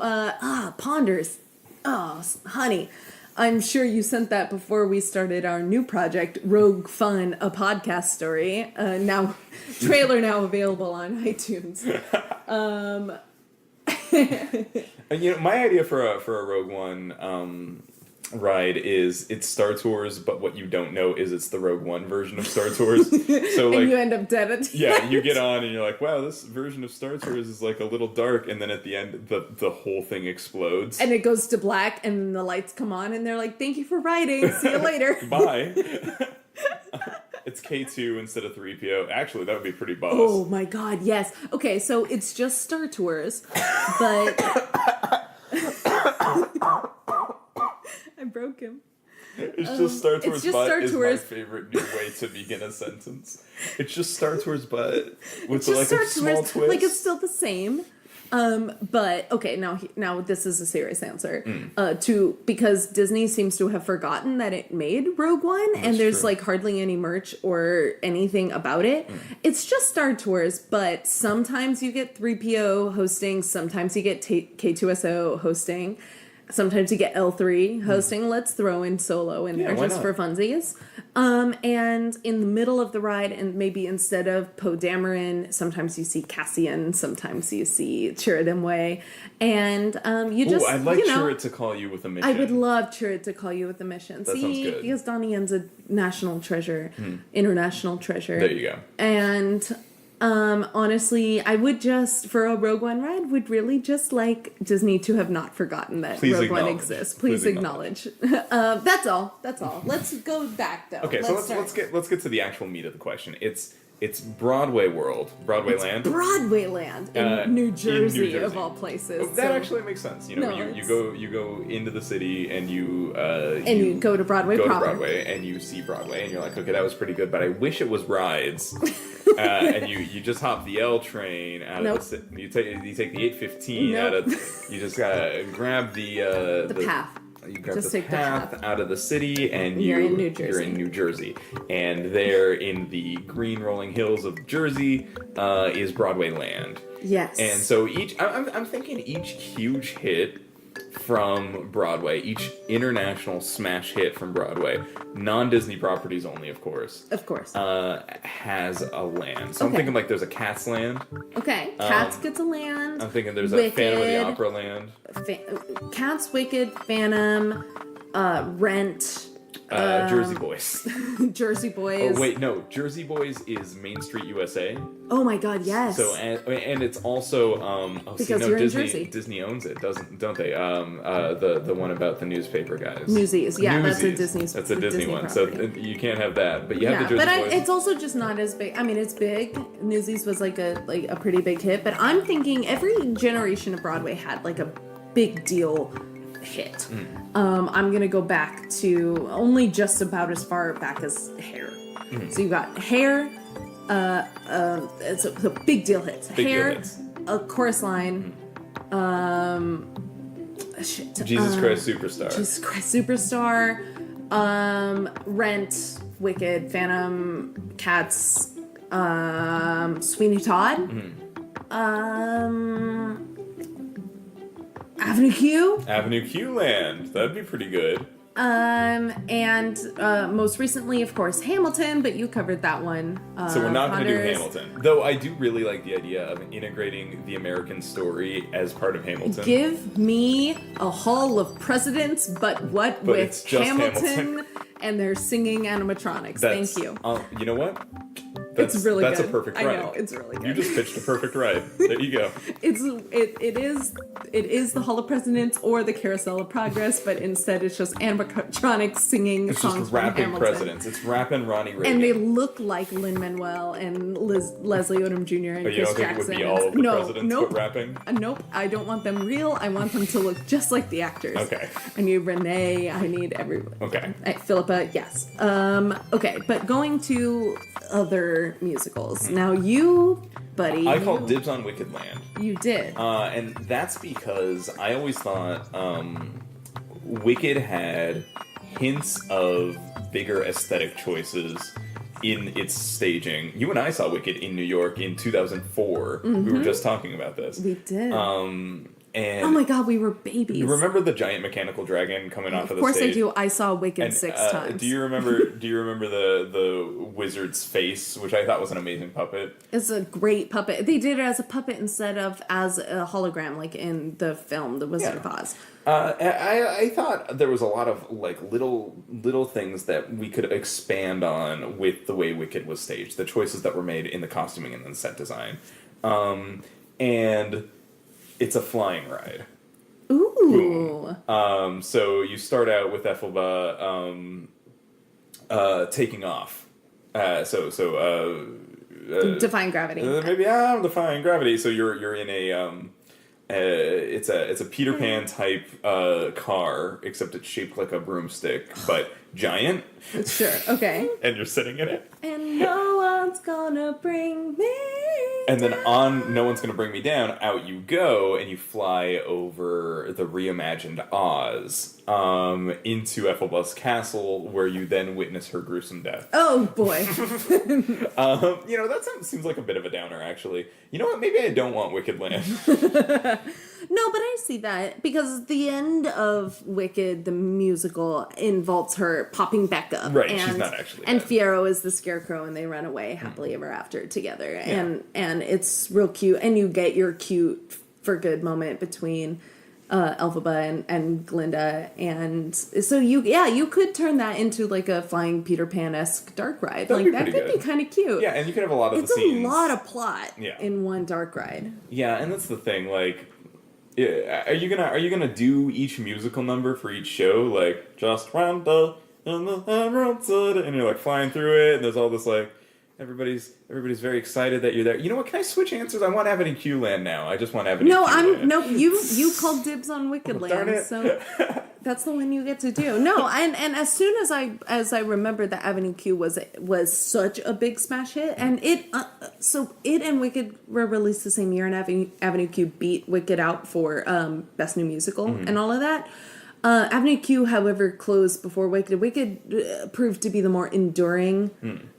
Ponders. Oh, honey. I'm sure you sent that before we started our new project, Rogue Fun, a podcast story. Trailer now available on iTunes. My idea for a Rogue One ride is it's Star Tours, but what you don't know is it's the Rogue One version of Star Tours. So like, and you end up dead at the yeah, end. you get on and you're like, wow, this version of Star Tours is like a little dark, and then at the end the whole thing explodes. And it goes to black, and the lights come on, and they're like, thank you for riding, see you later. Bye. It's K2 instead of 3PO. Actually, that would be pretty boss. Oh my god, yes. Okay, so it's just Star Tours, but... I broke him. It's just Star Tours, just but Star is Tours. my favorite new way to begin a sentence. It's just Star Tours, but with Just like Star a small Tours, twist. like it's still the same. But okay, now this is a serious answer. Because Disney seems to have forgotten that it made Rogue One, and there's like hardly any merch or anything about it. It's just Star Tours, but sometimes you get 3PO hosting, sometimes you get K2SO hosting, sometimes you get L3 hosting. Let's throw in Solo in there just for funsies. And in the middle of the ride, and maybe instead of Poe Dameron, sometimes you see Cassian, sometimes you see Chirrut Îmwe, and you I'd like Chirrut to call you with a mission. I would love Chirrut to call you with a mission. That sounds good. Because Donnie Yen's a national treasure, international treasure. There you go. And honestly, I would just, for a Rogue One ride, would really just like Disney to have not forgotten that Rogue One exists. Please acknowledge. That's all. Let's go back though. Okay, let's get to the actual meat of the question. It's Broadway World, Broadway Land. Broadway Land in New Jersey, of all places. That actually makes sense. You go into the city and you go to Broadway. Go to Broadway and you see Broadway and you're like, okay, that was pretty good, but I wish it was rides. And you just hop the L train out of the city. You take the 815 out of. You just gotta grab the path. You grab the path out of the city, and you're in New Jersey. And there in the green rolling hills of Jersey is Broadway Land. Yes. And so I'm thinking each huge hit from Broadway, each international smash hit from Broadway, non-Disney properties only, of course. Of course. Has a land. So I'm Okay. thinking like there's a Cats land. Okay, Cats gets a land. I'm thinking there's a Wicked. Phantom of the Opera land. Cats, Wicked, Phantom, Rent, Jersey Boys. Jersey Boys. Oh wait, no, Jersey Boys is Main Street USA. Oh my God, yes. So and it's also Because you're in Disney Jersey. Disney owns it, don't they? The one about the newspaper guys. Newsies, yeah, that's a Newsies. Disney. That's a Disney one. property. So you can't have that, but you have the Yeah, Jersey but Boys. it's also just not as big. I mean, it's big. Newsies was like a pretty big hit, but I'm thinking every generation of Broadway had like a big deal hit. I'm gonna go back to only just about as far back as Hair. So you got Hair. It's a big deal hits. Big deal Hair, hits. a chorus line. Shit. Jesus Christ Superstar. Jesus Christ Superstar. Rent, Wicked, Phantom, Cats, Sweeney Todd. Avenue Q. Avenue Q land. That'd be pretty good. And most recently, of course, Hamilton, but you covered that one. So we're not going to do Ponders. Hamilton. Though I do really like the idea of integrating the American story as part of Hamilton. Give me a Hall of Presidents, but But with it's just Hamilton. and they're singing animatronics. That's- Thank you. You know what? It's really that's good. a perfect I ride. know, it's really You good. just pitched a perfect ride. There you go. It is the Hall of Presidents or the Carousel of Progress, but instead it's just animatronics singing It's songs just from rapping Hamilton. presidents. It's rapping Ronnie Reagan. And they look like Lin-Manuel and Leslie Odom Jr. and But you Chris don't think it Jackson. would be all of the no, presidents nope. but rapping? Nope, I don't want them real. I want them to look just like the actors. Okay. I need Renee. I need everyone. Okay. Philippa, yes. Okay, but going to other musicals. Now you, buddy. I called dibs on Wicked Land. You did. And that's because I always thought Wicked had hints of bigger aesthetic choices in its staging. You and I saw Wicked in New York in 2004. We were just talking about this. We did. And oh my God, we were babies. you remember the giant mechanical dragon coming off of the Of course stage? I do. I saw Wicked And, 6 times. Do you remember the wizard's face, which I thought was an amazing puppet? It's a great puppet. They did it as a puppet instead of as a hologram, like in the film, The Wizard of Oz. I thought there was a lot of like little things that we could expand on with the way Wicked was staged, the choices that were made in the costuming and the set design, and it's a flying ride. Ooh. So you start out with Ethelba taking off. Defying gravity. Maybe I'm defying gravity. So you're in a it's a Peter Pan type car, except it's shaped like a broomstick, but giant. Sure. Okay. And you're sitting in it. And no one's gonna bring me. And then on No One's Gonna Bring Me Down, out you go, and you fly over the reimagined Oz into Ethelba's castle, where you then witness her gruesome death. Oh boy. That seems like a bit of a downer, actually. You know what? Maybe I don't want Wicked Land. No, but I see that because the end of Wicked, the musical, involves her popping back up. Right, and, she's not actually And dead. Fiyero is the scarecrow, and they run away happily ever after together. And it's real cute. And you get your cute for good moment between Elphaba and Glinda. And so you could turn that into like a flying Peter Pan-esque dark ride. That'd be That pretty could good. be kind of cute. Yeah, and you could have a lot of It's the scenes. a lot of plot Yeah. in one dark ride. Yeah, and that's the thing. Like, are you gonna do each musical number for each show? Like, just Wanda and the Emerald City, and you're like flying through it, and there's all this like, everybody's very excited that you're there. You know what? Can I switch answers? I want Avenue Q Land now. I just want Avenue Q Land. You called dibs on Wicked Darn Land, it. so that's the one you get to do. No, and as soon as I remember that Avenue Q was such a big smash hit, and it and Wicked were released the same year, and Avenue Q beat Wicked out for Best New Musical and all of that. Avenue Q, however, closed before Wicked. Wicked proved to be the more enduring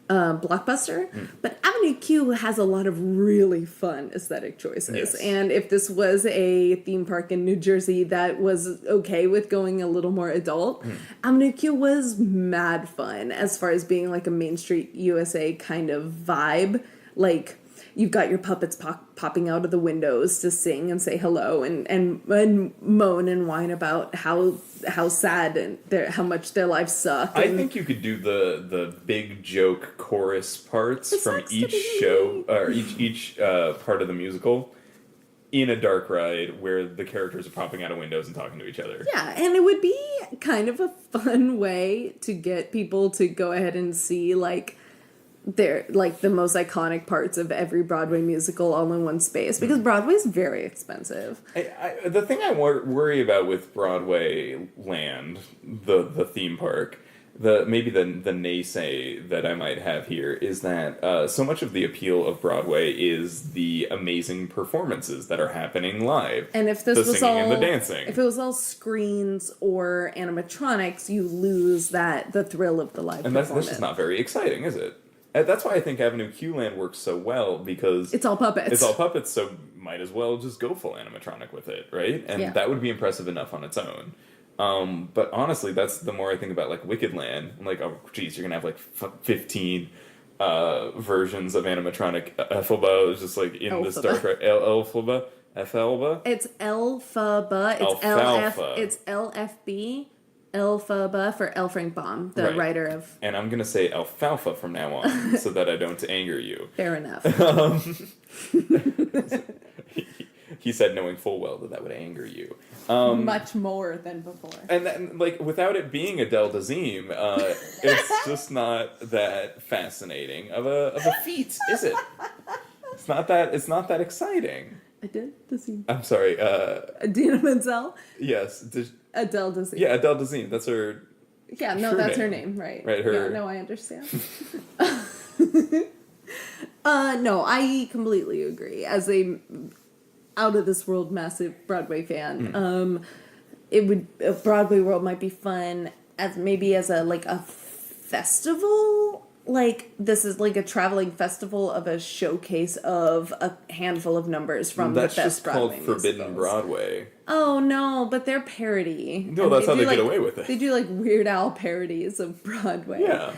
blockbuster, but Avenue Q has a lot of really fun aesthetic choices. Yes. And if this was a theme park in New Jersey that was okay with going a little more adult, Avenue Q was mad fun as far as being like a Main Street USA kind of vibe. Like, you've got your puppets popping out of the windows to sing and say hello and moan and whine about how sad and how much their lives suck. I think you could do the big joke chorus parts from sucks to each be show or each part of the musical in a dark ride where the characters are popping out of windows and talking to each other. Yeah, and it would be kind of a fun way to get people to go ahead and see like they're like the most iconic parts of every Broadway musical all in one space, because Broadway's very expensive. The thing I worry about with Broadway Land, the theme park, maybe the naysay that I might have here is that so much of the appeal of Broadway is the amazing performances that are happening live. And if this the was singing all, and the dancing. if it was all screens or animatronics, you lose the thrill of the live And performance. that's just not very exciting, is it? And that's why I think Avenue Q Land works so well, because It's all puppets. It's all puppets, so might as well just go full animatronic with it, right? And Yeah. that would be impressive enough on its own. But honestly, that's the more I think about like Wicked Land. I'm like, oh, geez, you're gonna have like 15 versions of animatronic Elphaba. It's just like in this dark Elphaba, Elphaba. It's Elphaba. It's Alfalfa. It's LFB. Elphaba for L. Frank Baum, the Right. writer of. And I'm gonna say alfalfa from now on, so that I don't anger you. Fair enough. He said, knowing full well that would anger you. Much more than before. And then, like, without it being Adele Dazeem, it's just not that fascinating of a feat, is it? It's not that exciting. Adele Dazeem. I'm sorry. Adina Menzel. Yes. Adele Dazeem. Yeah, Adele Dazeem. That's her. Yeah, no, True that's her name. name, right? Right, her- Yeah, no, I understand. No, I completely agree. As a out of this world massive Broadway fan, Broadway World might be fun as a festival. Like, this is like a traveling festival of a showcase of a handful of numbers from That's the best just Broadway called Forbidden musicals. Broadway. Oh no, but they're parody. No, And that's how do, they get away with it. They do like Weird Al parodies of Broadway. Yeah.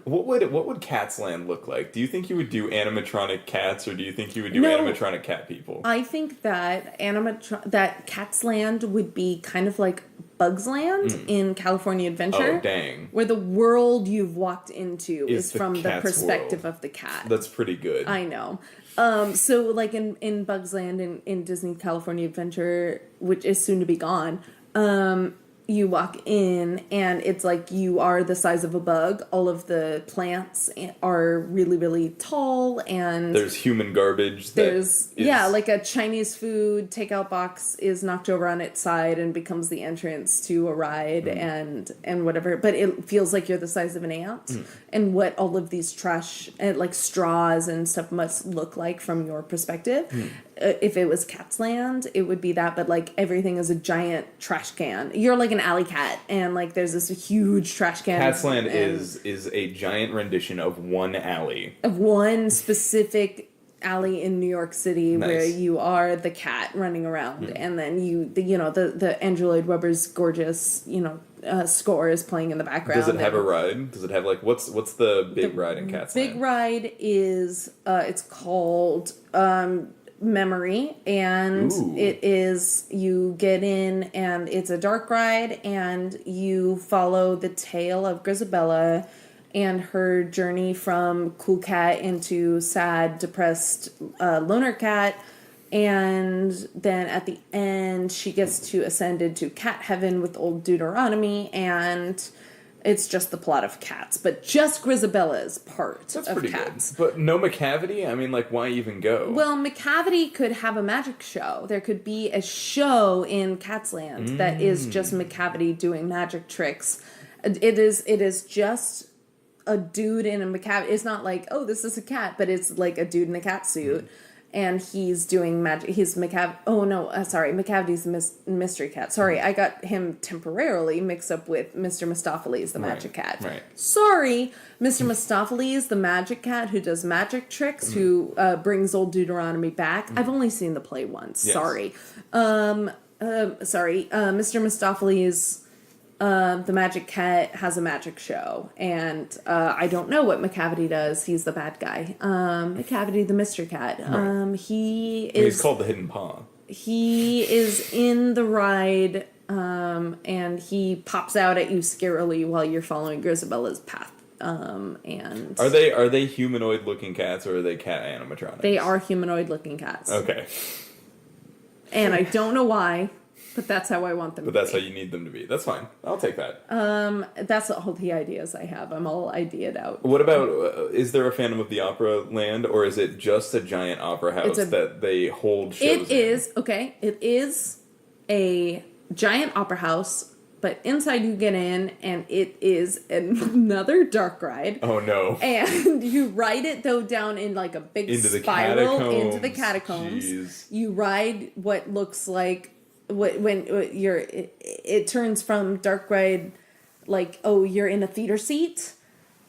What would Cats Land look like? Do you think you would do animatronic cats, or do you think you would do No. animatronic cat people? I think that that Cats Land would be kind of like Bugs Land in California Adventure. Oh, dang. Where the world you've walked into is the from the cat's perspective world. of the cat. That's pretty good. I know. So like in Bugs Land in Disney California Adventure, which is soon to be gone, you walk in and it's like you are the size of a bug. All of the plants are really, really tall, and There's human garbage. Like a Chinese food takeout box is knocked over on its side and becomes the entrance to a ride and whatever. But it feels like you're the size of an ant, and what all of these trash and like straws and stuff must look like from your perspective. If it was Cats Land, it would be that, but like everything is a giant trash can. You're like an alley cat, and like there's this huge trash can. Cats Land is a giant rendition of one alley. Of one specific alley in New York City. Nice. Where you are the cat running around, and then the Andrew Lloyd Webber's gorgeous score is playing in the background. Does it have a ride? Does it have like what's the big ride in Cats Land? Big ride is it's called Memory, and Ooh. it is, you get in and it's a dark ride, and you follow the tale of Grisabella and her journey from cool cat into sad, depressed loner cat. And then at the end, she gets to ascend into cat heaven with old Deuteronomy, and it's just the plot of Cats, but just Grisabella's part That's of pretty Cats. good. But no McCavity? I mean, like, why even go? Well, McCavity could have a magic show. There could be a show in Cats Land that is just McCavity doing magic tricks. It is just a dude in a McCavity. It's not like, oh, this is a cat, but it's like a dude in a cat suit. and he's doing magic. He's Macavity's the mystery cat. Sorry, I got him temporarily mixed up with Mr. Mistopheles, the magic cat. Right. Sorry, Mr. Mistopheles, the magic cat who does magic tricks, who brings old Deuteronomy back. I've only seen the play once. Yes. Sorry. Mr. Mistopheles, the magic cat, has a magic show, and I don't know what Macavity does. He's the bad guy. Macavity, the mystery cat. Right. He's called the Hidden Paw. He is in the ride, and he pops out at you scarily while you're following Grisabella's path. And are they humanoid looking cats, or are they cat animatronics? They are humanoid looking cats. Okay. And I don't know why, but that's how I want them to be. But that's how you need them to be. That's fine. I'll take that. That's all the ideas I have. I'm all idea'd out. What about, is there a Phantom of the Opera land, or is it just a giant opera house that they hold shows in? It is a giant opera house, but inside you get in, and it is another dark ride. Oh, no. And you ride it, though, down in like a big spiral into the catacombs. Jeez. You ride what looks like, it turns from dark ride, like, oh, you're in a theater seat,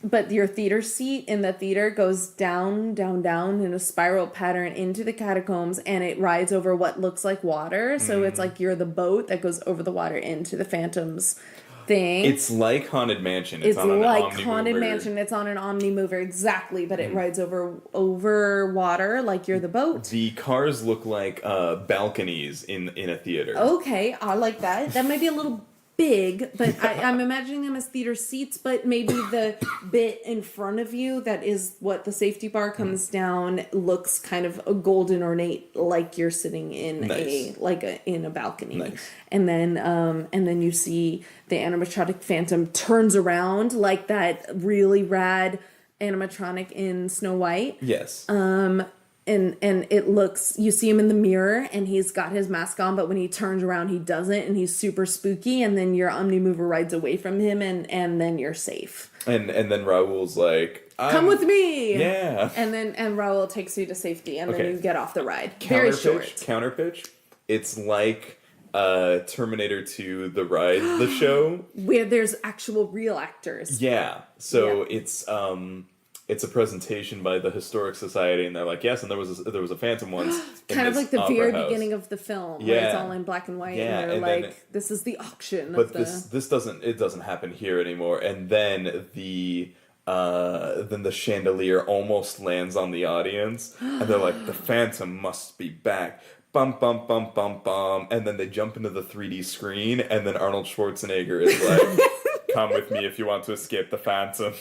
but your theater seat in the theater goes down, down, down in a spiral pattern into the catacombs, and it rides over what looks like water. So it's like you're the boat that goes over the water into the Phantom's thing. It's like Haunted Mansion. It's on like an Haunted Omnimover. Mansion. It's on an Omnimover, exactly, but it rides over water like you're the boat. The cars look like balconies in a theater. Okay, I like that. That might be a little big, but I'm imagining them as theater seats, but maybe the bit in front of you that is what the safety bar comes down looks kind of a golden ornate, like you're sitting in in a balcony. Nice. And then you see the animatronic Phantom turns around like that really rad animatronic in Snow White. Yes. And it looks, you see him in the mirror and he's got his mask on, but when he turns around he doesn't, and he's super spooky, and then your Omnimover rides away from him, and then you're safe. And then Raoul's like, come with me. Yeah. And Raoul takes you to safety, and then you get off the ride. Very short. Counterpitch. It's like Terminator 2, the ride, the show. Where there's actual real actors. Yeah. So it's a presentation by the Historic Society, and they're like, yes, and there was a Phantom once. Kind of like the very house. beginning of the film, where it's all in black and white, and they're like, this is the auction. But this doesn't happen here anymore. And then the chandelier almost lands on the audience, and they're like, the Phantom must be back. Bum, bum, bum, bum, bum. And then they jump into the 3D screen, and then Arnold Schwarzenegger is like, come with me if you want to escape the Phantom.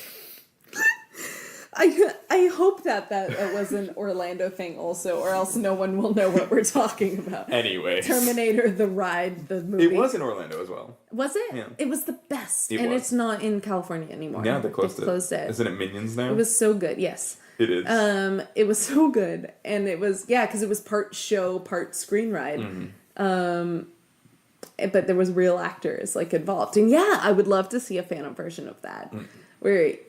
I hope that was an Orlando thing also, or else no one will know what we're talking about. Anyways. Terminator, the ride, the movie. It was in Orlando as well. Was it? Yeah. It was the best. It's not in California anymore. Yeah, they closed it. it. Isn't it Minions now? It was so good, yes. It is. It was so good. And it was, because it was part show, part screen ride. Mm-hmm. But there was real actors, involved. And I would love to see a Phantom version of that. Mm.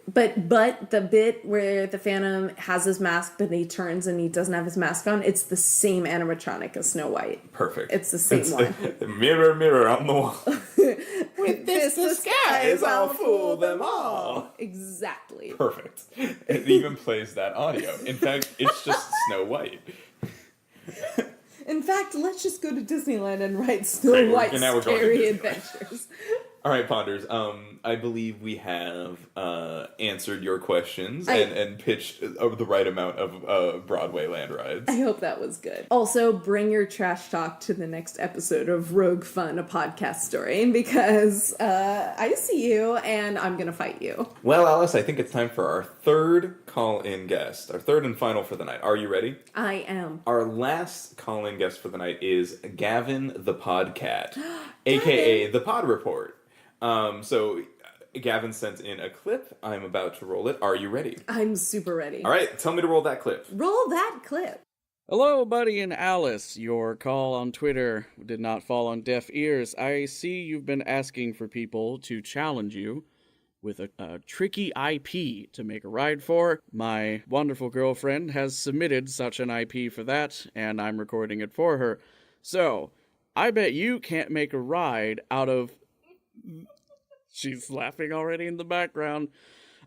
But the bit where the Phantom has his mask, but he turns and he doesn't have his mask on, it's the same animatronic as Snow White. Perfect. It's the same one. Mirror, mirror on the wall. With this disguise, I'll fool them all. Exactly. Perfect. It even plays that audio. In fact, it's just Snow White. In fact, let's just go to Disneyland and write Snow White's Scary Adventures. All right, Ponders. I believe we have answered your questions and pitched the right amount of Broadway Land rides. I hope that was good. Also, bring your trash talk to the next episode of Rogue Fun, a podcast story, because I see you and I'm going to fight you. Well, Alice, I think it's time for our third call-in guest, our third and final for the night. Are you ready? I am. Our last call-in guest for the night is Gavin the Podcat, a.k.a. The Pod Report. So Gavin sent in a clip. I'm about to roll it. Are you ready? I'm super ready. All right, tell me to roll that clip. Roll that clip. Hello, Buddy and Alice. Your call on Twitter did not fall on deaf ears. I see you've been asking for people to challenge you. with a tricky IP to make a ride for. My wonderful girlfriend has submitted such an IP for that, and I'm recording it for her. So, I bet you can't make a ride out of... She's laughing already in the background.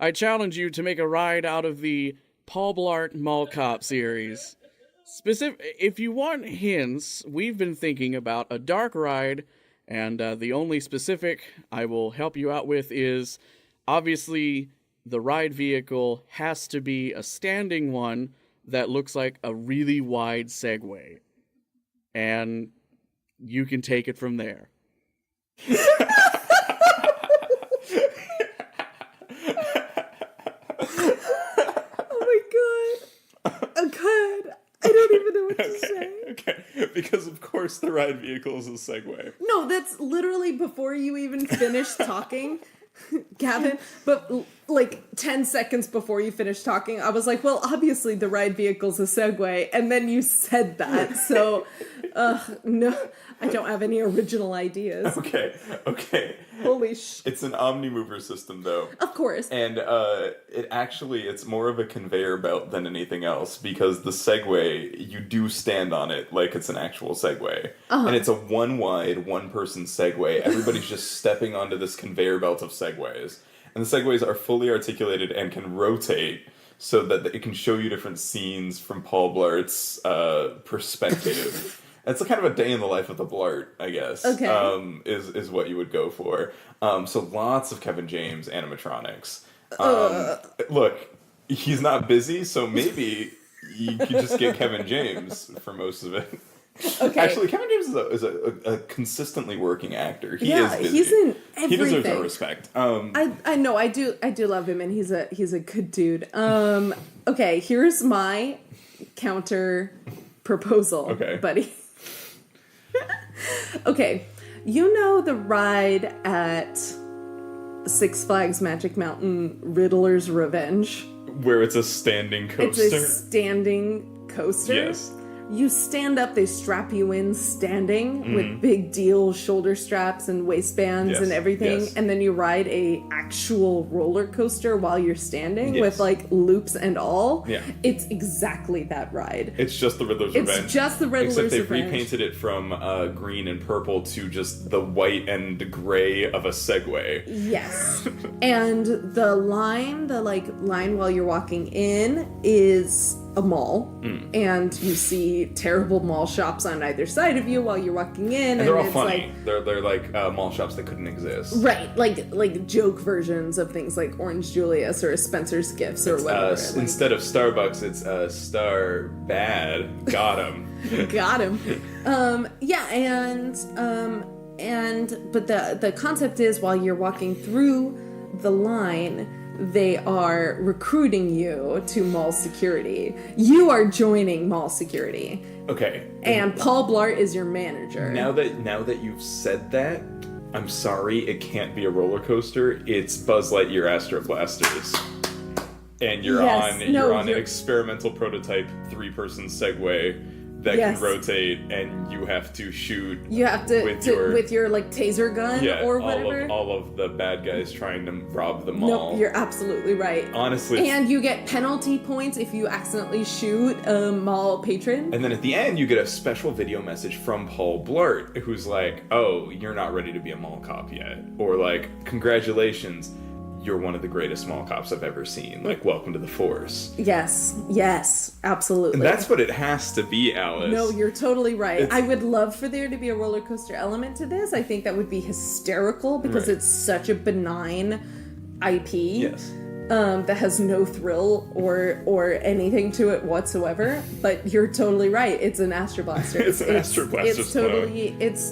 I challenge you to make a ride out of the Paul Blart Mall Cop series. If you want hints, we've been thinking about a dark ride, and the only specific I will help you out with is, obviously, the ride vehicle has to be a standing one that looks like a really wide Segway. And you can take it from there. I don't even know what to say. Okay, because of course the ride vehicle is a Segway. No, that's literally before you even finish talking, Gavin. But like 10 seconds before you finished talking, I was like, well, obviously the ride vehicle's a Segway. And then you said that. So, no, I don't have any original ideas. Okay. Holy sh... It's an omni-mover system, though. Of course. And it's more of a conveyor belt than anything else, because the Segway, you do stand on it like it's an actual Segway. Uh-huh. And it's a one-wide, one-person Segway. Everybody's just stepping onto this conveyor belt of Segways. And the Segways are fully articulated and can rotate so that it can show you different scenes from Paul Blart's perspective. It's kind of a day in the life of the Blart, I guess. Okay. Is what you would go for. So lots of Kevin James animatronics. Look, he's not busy, so maybe you could just get Kevin James for most of it. Okay. Actually, Kevin James is a consistently working actor. He is busy. He's in everything. He deserves our respect. I know, I do love him, and he's a good dude. Okay, here's my counter proposal, buddy. Okay, you know the ride at Six Flags Magic Mountain, Riddler's Revenge? Where it's a standing coaster? It's a standing coaster? Yes. You stand up, they strap you in standing with big deal shoulder straps and waistbands and everything, and then you ride a actual roller coaster while you're standing with like loops and all. Yeah. It's exactly that ride. It's just the Riddler's Revenge. It's just the Riddler's Revenge. Except they've repainted it from green and purple to just the white and gray of a Segway. Yes. And the line while you're walking in is a mall, and you see terrible mall shops on either side of you while you're walking in, and they're all funny. They're like mall shops that couldn't exist, right? Like joke versions of things like Orange Julius or Spencer's Gifts or whatever. Instead of Starbucks, it's Star Bad. Got him. Got him. But the concept is, while you're walking through the line, they are recruiting you to mall security. You are joining mall security. Okay. And Paul Blart is your manager. Now that you've said that, I'm sorry, it can't be a roller coaster. It's Buzz Lightyear Astro Blasters. And you're on an experimental prototype 3-person Segway that can rotate, and you have to shoot. You have to with your like taser gun or whatever. All of the bad guys trying to rob the mall. Nope, you're absolutely right. Honestly, and you get penalty points if you accidentally shoot a mall patron. And then at the end, you get a special video message from Paul Blart, who's like, "Oh, you're not ready to be a mall cop yet," or like, "Congratulations. You're one of the greatest mall cops I've ever seen. Like, welcome to the force." Yes, absolutely. And that's what it has to be, Alice. No, you're totally right. I would love for there to be a roller coaster element to this. I think that would be hysterical because it's such a benign IP. Yes. That has no thrill or anything to it whatsoever. But you're totally right. It's an Astro Blaster. It's an Astro Blaster. It's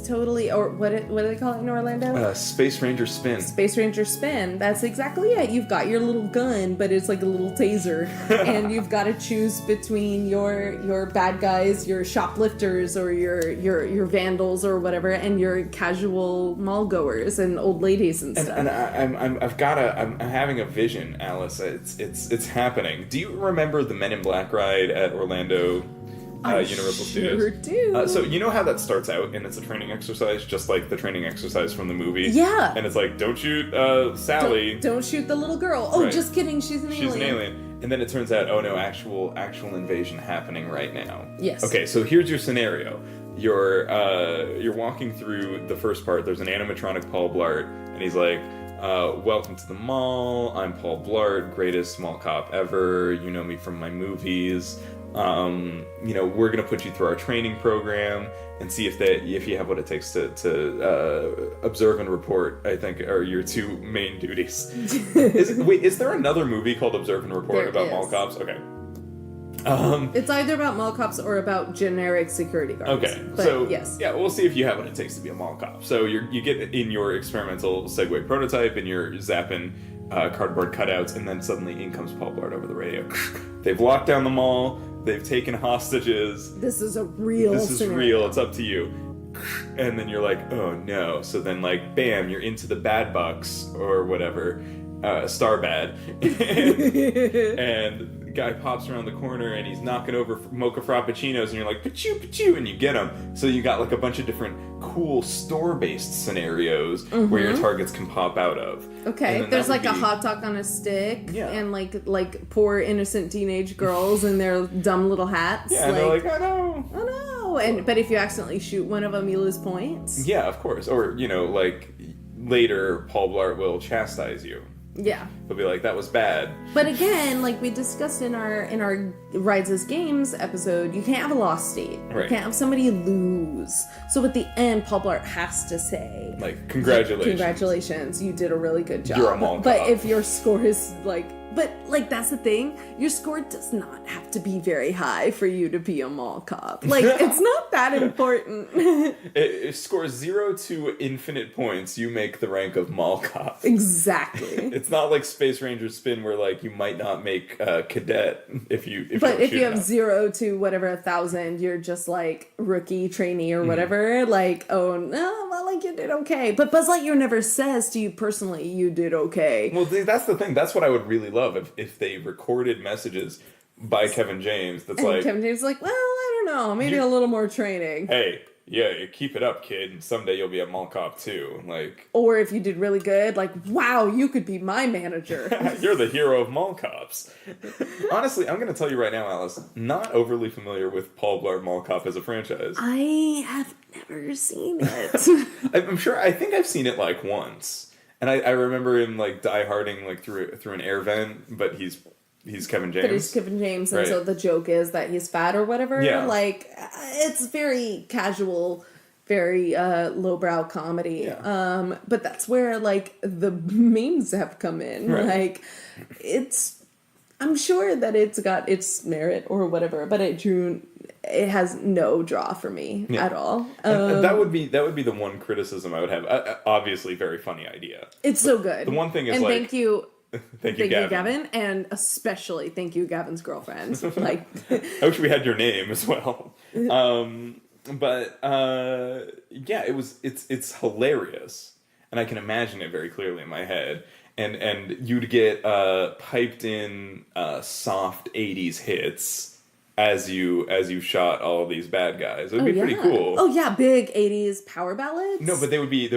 totally, or what do they call it in Orlando? Space Ranger Spin. Space Ranger Spin. That's exactly it. You've got your little gun, but it's like a little taser, and you've got to choose between your bad guys, your shoplifters, or your vandals or whatever, and your casual mall goers and old ladies and stuff. And I'm having a vision, Alice. It's happening. Do you remember the Men in Black ride at Orlando Universal Studios. Sure do. So you know how that starts out, and it's a training exercise, just like the training exercise from the movie. Yeah. And it's like, don't shoot Sally. Don't shoot the little girl. Oh, Right. just kidding. She's an alien. She's an alien. And then it turns out, oh no, actual invasion happening right now. Yes. Okay, so here's your scenario. You're walking through the first part. There's an animatronic Paul Blart, and he's like, welcome to the mall. I'm Paul Blart, greatest mall cop ever. You know me from my movies. We're gonna put you through our training program and see if you have what it takes to observe and report. I think are your two main duties. Is there another movie called Observe and Report There about is. mall cops? Okay. It's either about mall cops or about generic security guards. Okay, But so yes. yeah, we'll see if you have what it takes to be a mall cop. So you get in your experimental Segway prototype, and you're zapping cardboard cutouts, and then suddenly in comes Paul Blart over the radio. They've locked down the mall. They've taken hostages. This is a real This is scenario. real. It's up to you. And then you're like, oh no. So then like, bam, you're into the Bad Bucks or whatever, Star Bad, and the guy pops around the corner and he's knocking over mocha frappuccinos, and you're like, pachoo, pachoo, and you get him. So you got like a bunch of different cool store-based scenarios where your targets can pop out of. Okay, And then there's that would like a be- hot dog on a stick, Yeah. and like poor innocent teenage girls in their dumb little hats. Yeah, and they're like, I know. oh no! But if you accidentally shoot one of them, you lose points. Yeah, of course. Or, like, later Paul Blart will chastise you. Yeah. He'll be like, that was bad. But again, like we discussed in our Rides as Games episode, you can't have a lost state. Right. You can't have somebody lose. So at the end, Paul Blart has to say, Like, congratulations. "Congratulations, you did a really good job." You're a mall But cop. if your score is but that's the thing, your score does not have to be very high for you to be a mall cop. Like, it's not that important. It scores 0 to infinite points, you make the rank of mall cop. Exactly. It's not like Space Ranger Spin where, like, you might not make cadet if you But don't if shoot you have enough. 0 to whatever 1,000, you're just like rookie, trainee, or whatever. Like, oh no, well, like you did okay. But Buzz Lightyear never says to you personally, you did okay. Well, that's the thing. That's what I would really love if they recorded messages by Kevin James that's And like, Kevin James is like, well, I don't know, maybe a little more training. hey, yeah, you keep it up, kid, and someday you'll be a mall cop too. Like, Or if you did really good, like, wow, you could be my manager. you're the hero of mall cops. Honestly, I'm going to tell you right now, Alice, not overly familiar with Paul Blart Mall Cop as a franchise. I have never seen it. I'm sure, I think I've seen it like once. And I remember him like die-harding like through an air vent, but he's Kevin James. But he's Kevin James, and Right. so the joke is that he's fat or whatever. Yeah. Like, it's very casual, very lowbrow comedy. Yeah. But that's where, like, the memes have come in. Right. Like, I'm sure that it's got its merit or whatever, but it has no draw for me Yeah. at all. And that would be the one criticism I would have. Obviously, very funny idea. It's so good. The one thing is and like, thank you, thank you, Gavin. and especially thank you, Gavin's girlfriend. Like, I wish we had your name as well. But yeah, it's hilarious, and I can imagine it very clearly in my head. And you'd get piped in soft 80s hits as you shot all these bad guys. It would be pretty cool. Oh yeah, big 80s power ballads. No, but they would be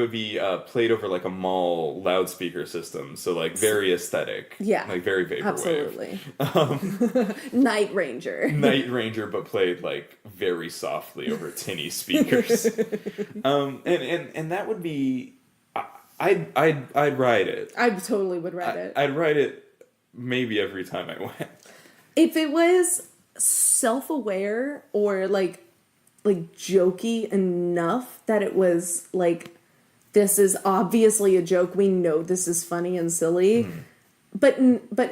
played over like a mall loudspeaker system, so like very aesthetic. Yeah, like very vaporwave. absolutely. Night Ranger. Night Ranger, but played like very softly over tinny speakers. And that would be, I'd ride it. I totally would ride it. I'd ride it maybe every time I went. If it was self-aware or like jokey enough that it was like, this is obviously a joke, we know this is funny and silly, but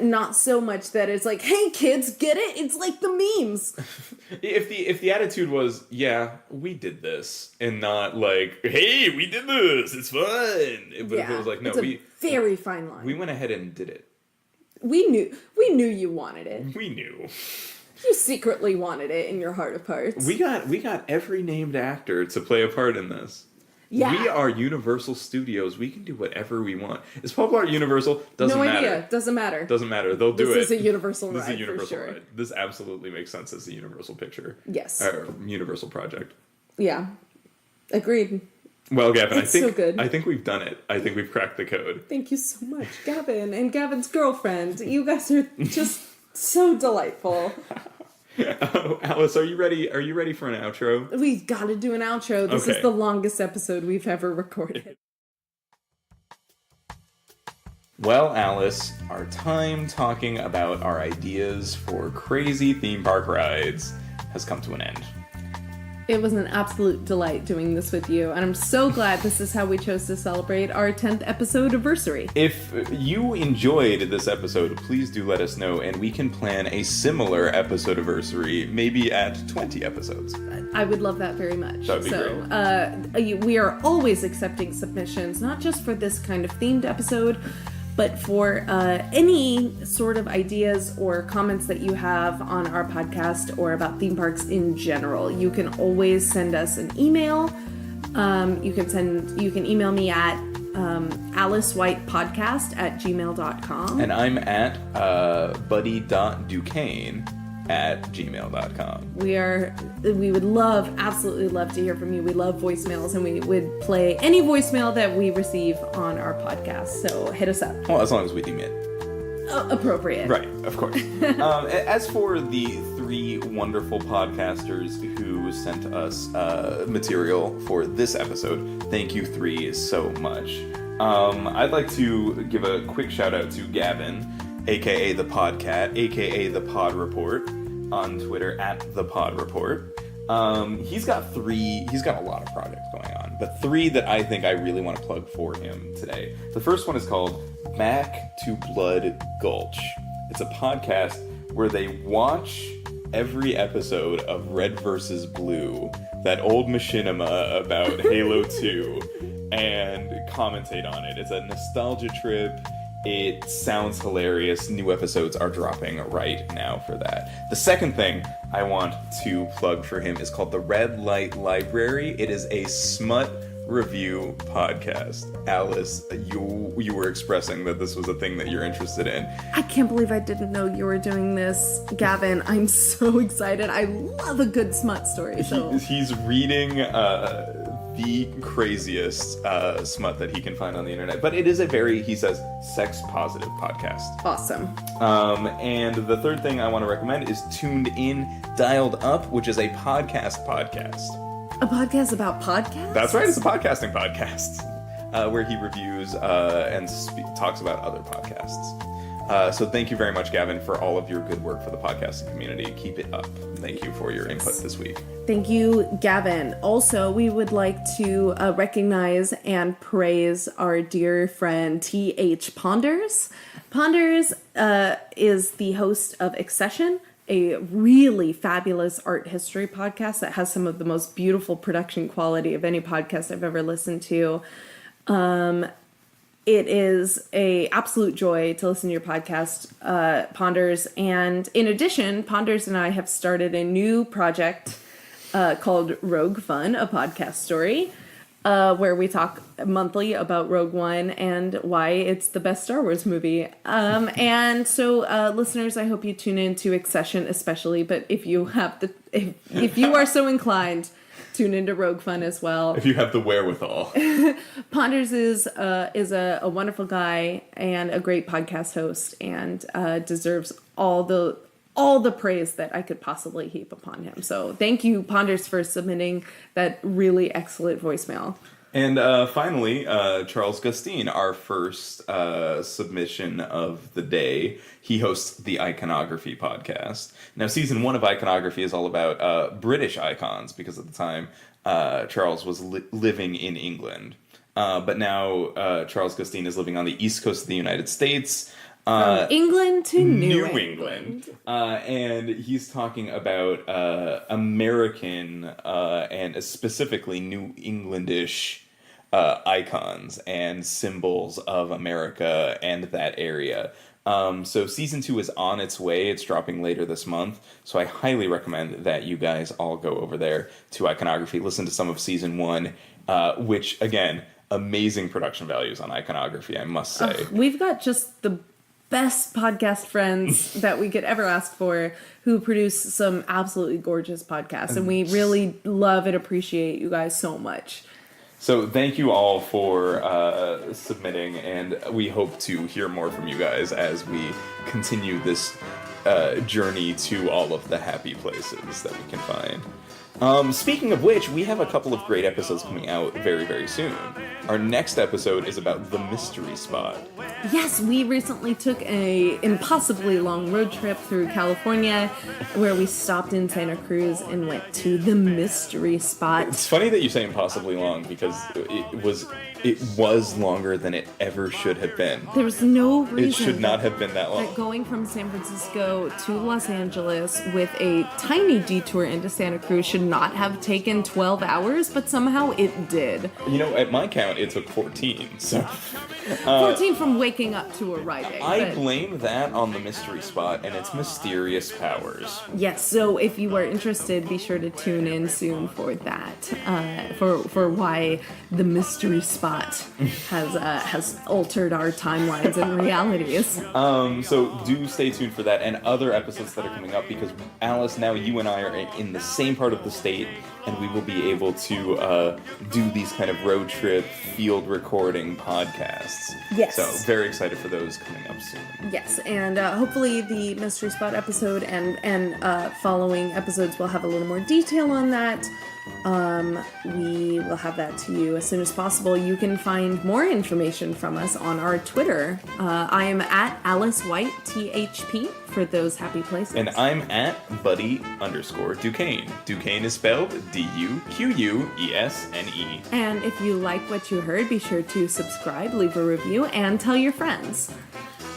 not so much that it's like, hey kids, get it? It's like the memes. If the attitude was, yeah, we did this, and not like, hey, we did this, it's fun. But if it was like, no, it's a very fine line. we went ahead and did it. We knew you wanted it. We knew. You secretly wanted it in your heart of hearts. We got every named actor to play a part in this. Yeah. We are Universal Studios. We can do whatever we want. Is pop art Universal? Doesn't matter. idea. Doesn't matter. Doesn't matter. They'll do it. This is a Universal This is a ride Universal for sure. ride. This absolutely makes sense as a Universal picture. Yes. Or Universal project. Yeah. Agreed. Well, Gavin, It's so good. I think we've done it. I think we've cracked the code. Thank you so much, Gavin and Gavin's girlfriend. You guys are just so delightful. Oh, Alice, are you ready? Are you ready for an outro? We've got to do an outro. This Okay. is the longest episode we've ever recorded. Well, Alice, our time talking about our ideas for crazy theme park rides has come to an end. It was an absolute delight doing this with you, and I'm so glad this is how we chose to celebrate our 10th episode-versary. If you enjoyed this episode, please do let us know, and we can plan a similar episode-versary, maybe at 20 episodes. I would love that very much. That'd be great. We are always accepting submissions, not just for this kind of themed episode, but for any sort of ideas or comments that you have on our podcast or about theme parks in general. You can always send us an email. You can email me at alicewhitepodcast@gmail.com. And I'm at buddy.duquesne @gmail.com. We would absolutely love to hear from you. We love voicemails, and we would play any voicemail that we receive on our podcast. So hit us up. Well, as long as we deem it Appropriate. right, of course. As for the three wonderful podcasters who sent us material for this episode, thank you three so much. I'd like to give a quick shout out to Gavin, aka the Podcat, aka the Pod Report, on Twitter @the Pod Report. He's got a lot of projects going on, but three that I think I really want to plug for him today. The first one is called Back to Blood Gulch. It's a podcast where they watch every episode of Red vs. Blue, that old machinima about Halo 2, and commentate on it. It's a nostalgia trip. It sounds hilarious. New episodes are dropping right now for that. The second thing I want to plug for him is called The Red Light Library. It is a smut review podcast. Alice, you were expressing that this was a thing that you're interested in. I can't believe I didn't know you were doing this, Gavin. I'm so excited. I love a good smut story. So He's reading the craziest smut that he can find on the internet. But it is a very, he says, sex-positive podcast. awesome. And the third thing I want to recommend is Tuned In, Dialed Up, which is a podcast. A podcast about podcasts? That's right, it's a podcasting podcast, where he reviews and talks about other podcasts. So thank you very much, Gavin, for all of your good work for the podcasting community. Keep it up. Thank you for your input this week. Thank you, Gavin. Also, we would like to recognize and praise our dear friend T.H. Ponders. Ponders is the host of Accession, a really fabulous art history podcast that has some of the most beautiful production quality of any podcast I've ever listened to. It is a absolute joy to listen to your podcast, Ponders. And in addition, Ponders and I have started a new project called Rogue Fun, a podcast story, where we talk monthly about Rogue One and why it's the best Star Wars movie. And so, listeners, I hope you tune in to Accession especially. But if you have if you are so inclined, tune into Rogue Fun as well. If you have the wherewithal. Ponders is a wonderful guy and a great podcast host, and deserves all the praise that I could possibly heap upon him. So thank you, Ponders, for submitting that really excellent voicemail. And finally, Charles Gustine, our first submission of the day. He hosts the Iconography podcast. Now, season 1 of Iconography is all about British icons, because at the time Charles was living in England. But now Charles Gustine is living on the East Coast of the United States. From England to New England. And he's talking about American and specifically New Englandish icons and symbols of America and that area. So season 2 is on its way. It's dropping later this month. So I highly recommend that you guys all go over there to Iconography, listen to some of season 1, which, again, amazing production values on Iconography, I must say. We've got just the best podcast friends that we could ever ask for, who produce some absolutely gorgeous podcasts. And we really love and appreciate you guys so much. So thank you all for submitting, and we hope to hear more from you guys as we continue this journey to all of the happy places that we can find. Speaking of which, we have a couple of great episodes coming out very, very soon. Our next episode is about the mystery spot. Yes, we recently took a impossibly long road trip through California where we stopped in Santa Cruz and went to the mystery spot. It's funny that you say impossibly long because it was longer than it ever should have been. There's no reason It should not have been that long. that going from San Francisco to Los Angeles with a tiny detour into Santa Cruz should not have taken 12 hours, but somehow it did. You know, at my count, it took 14, so... 14 from waking up to arriving. I but- blame that on the mystery spot and its mysterious powers. Yes, so if you are interested, be sure to tune in soon for that, for why the mystery spot has altered our timelines and realities. So do stay tuned for that and other episodes that are coming up, because Alice, now you and I are in the same part of the state, and we will be able to do these kind of road trip field recording podcasts. Yes. So very excited for those coming up soon. Yes, and hopefully the mystery spot episode and following episodes will have a little more detail on that. We will have that to you as soon as possible. You can find more information from us on our Twitter. I am at Alice White THP for those happy places. And I'm at Buddy_Duquesne. Duquesne is spelled DUQUESNE. And if you like what you heard, be sure to subscribe, leave a review, and tell your friends.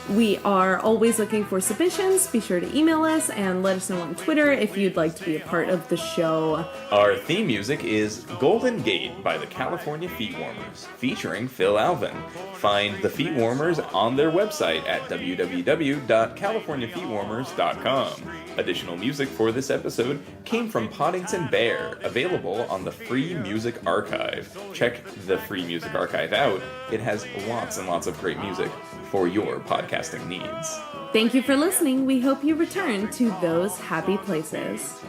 We are always looking for submissions. Be sure to email us and let us know on Twitter if you'd like to be a part of the show. Our theme music is Golden Gate by the California Feetwarmers, featuring Phil Alvin. Find the Feetwarmers on their website at www.californiafeetwarmers.com. Additional music for this episode came from Poddington Bear, available on the Free Music Archive. Check the Free Music Archive out. It has lots and lots of great music for your podcasting needs. Thank you for listening. We hope you return to those happy places.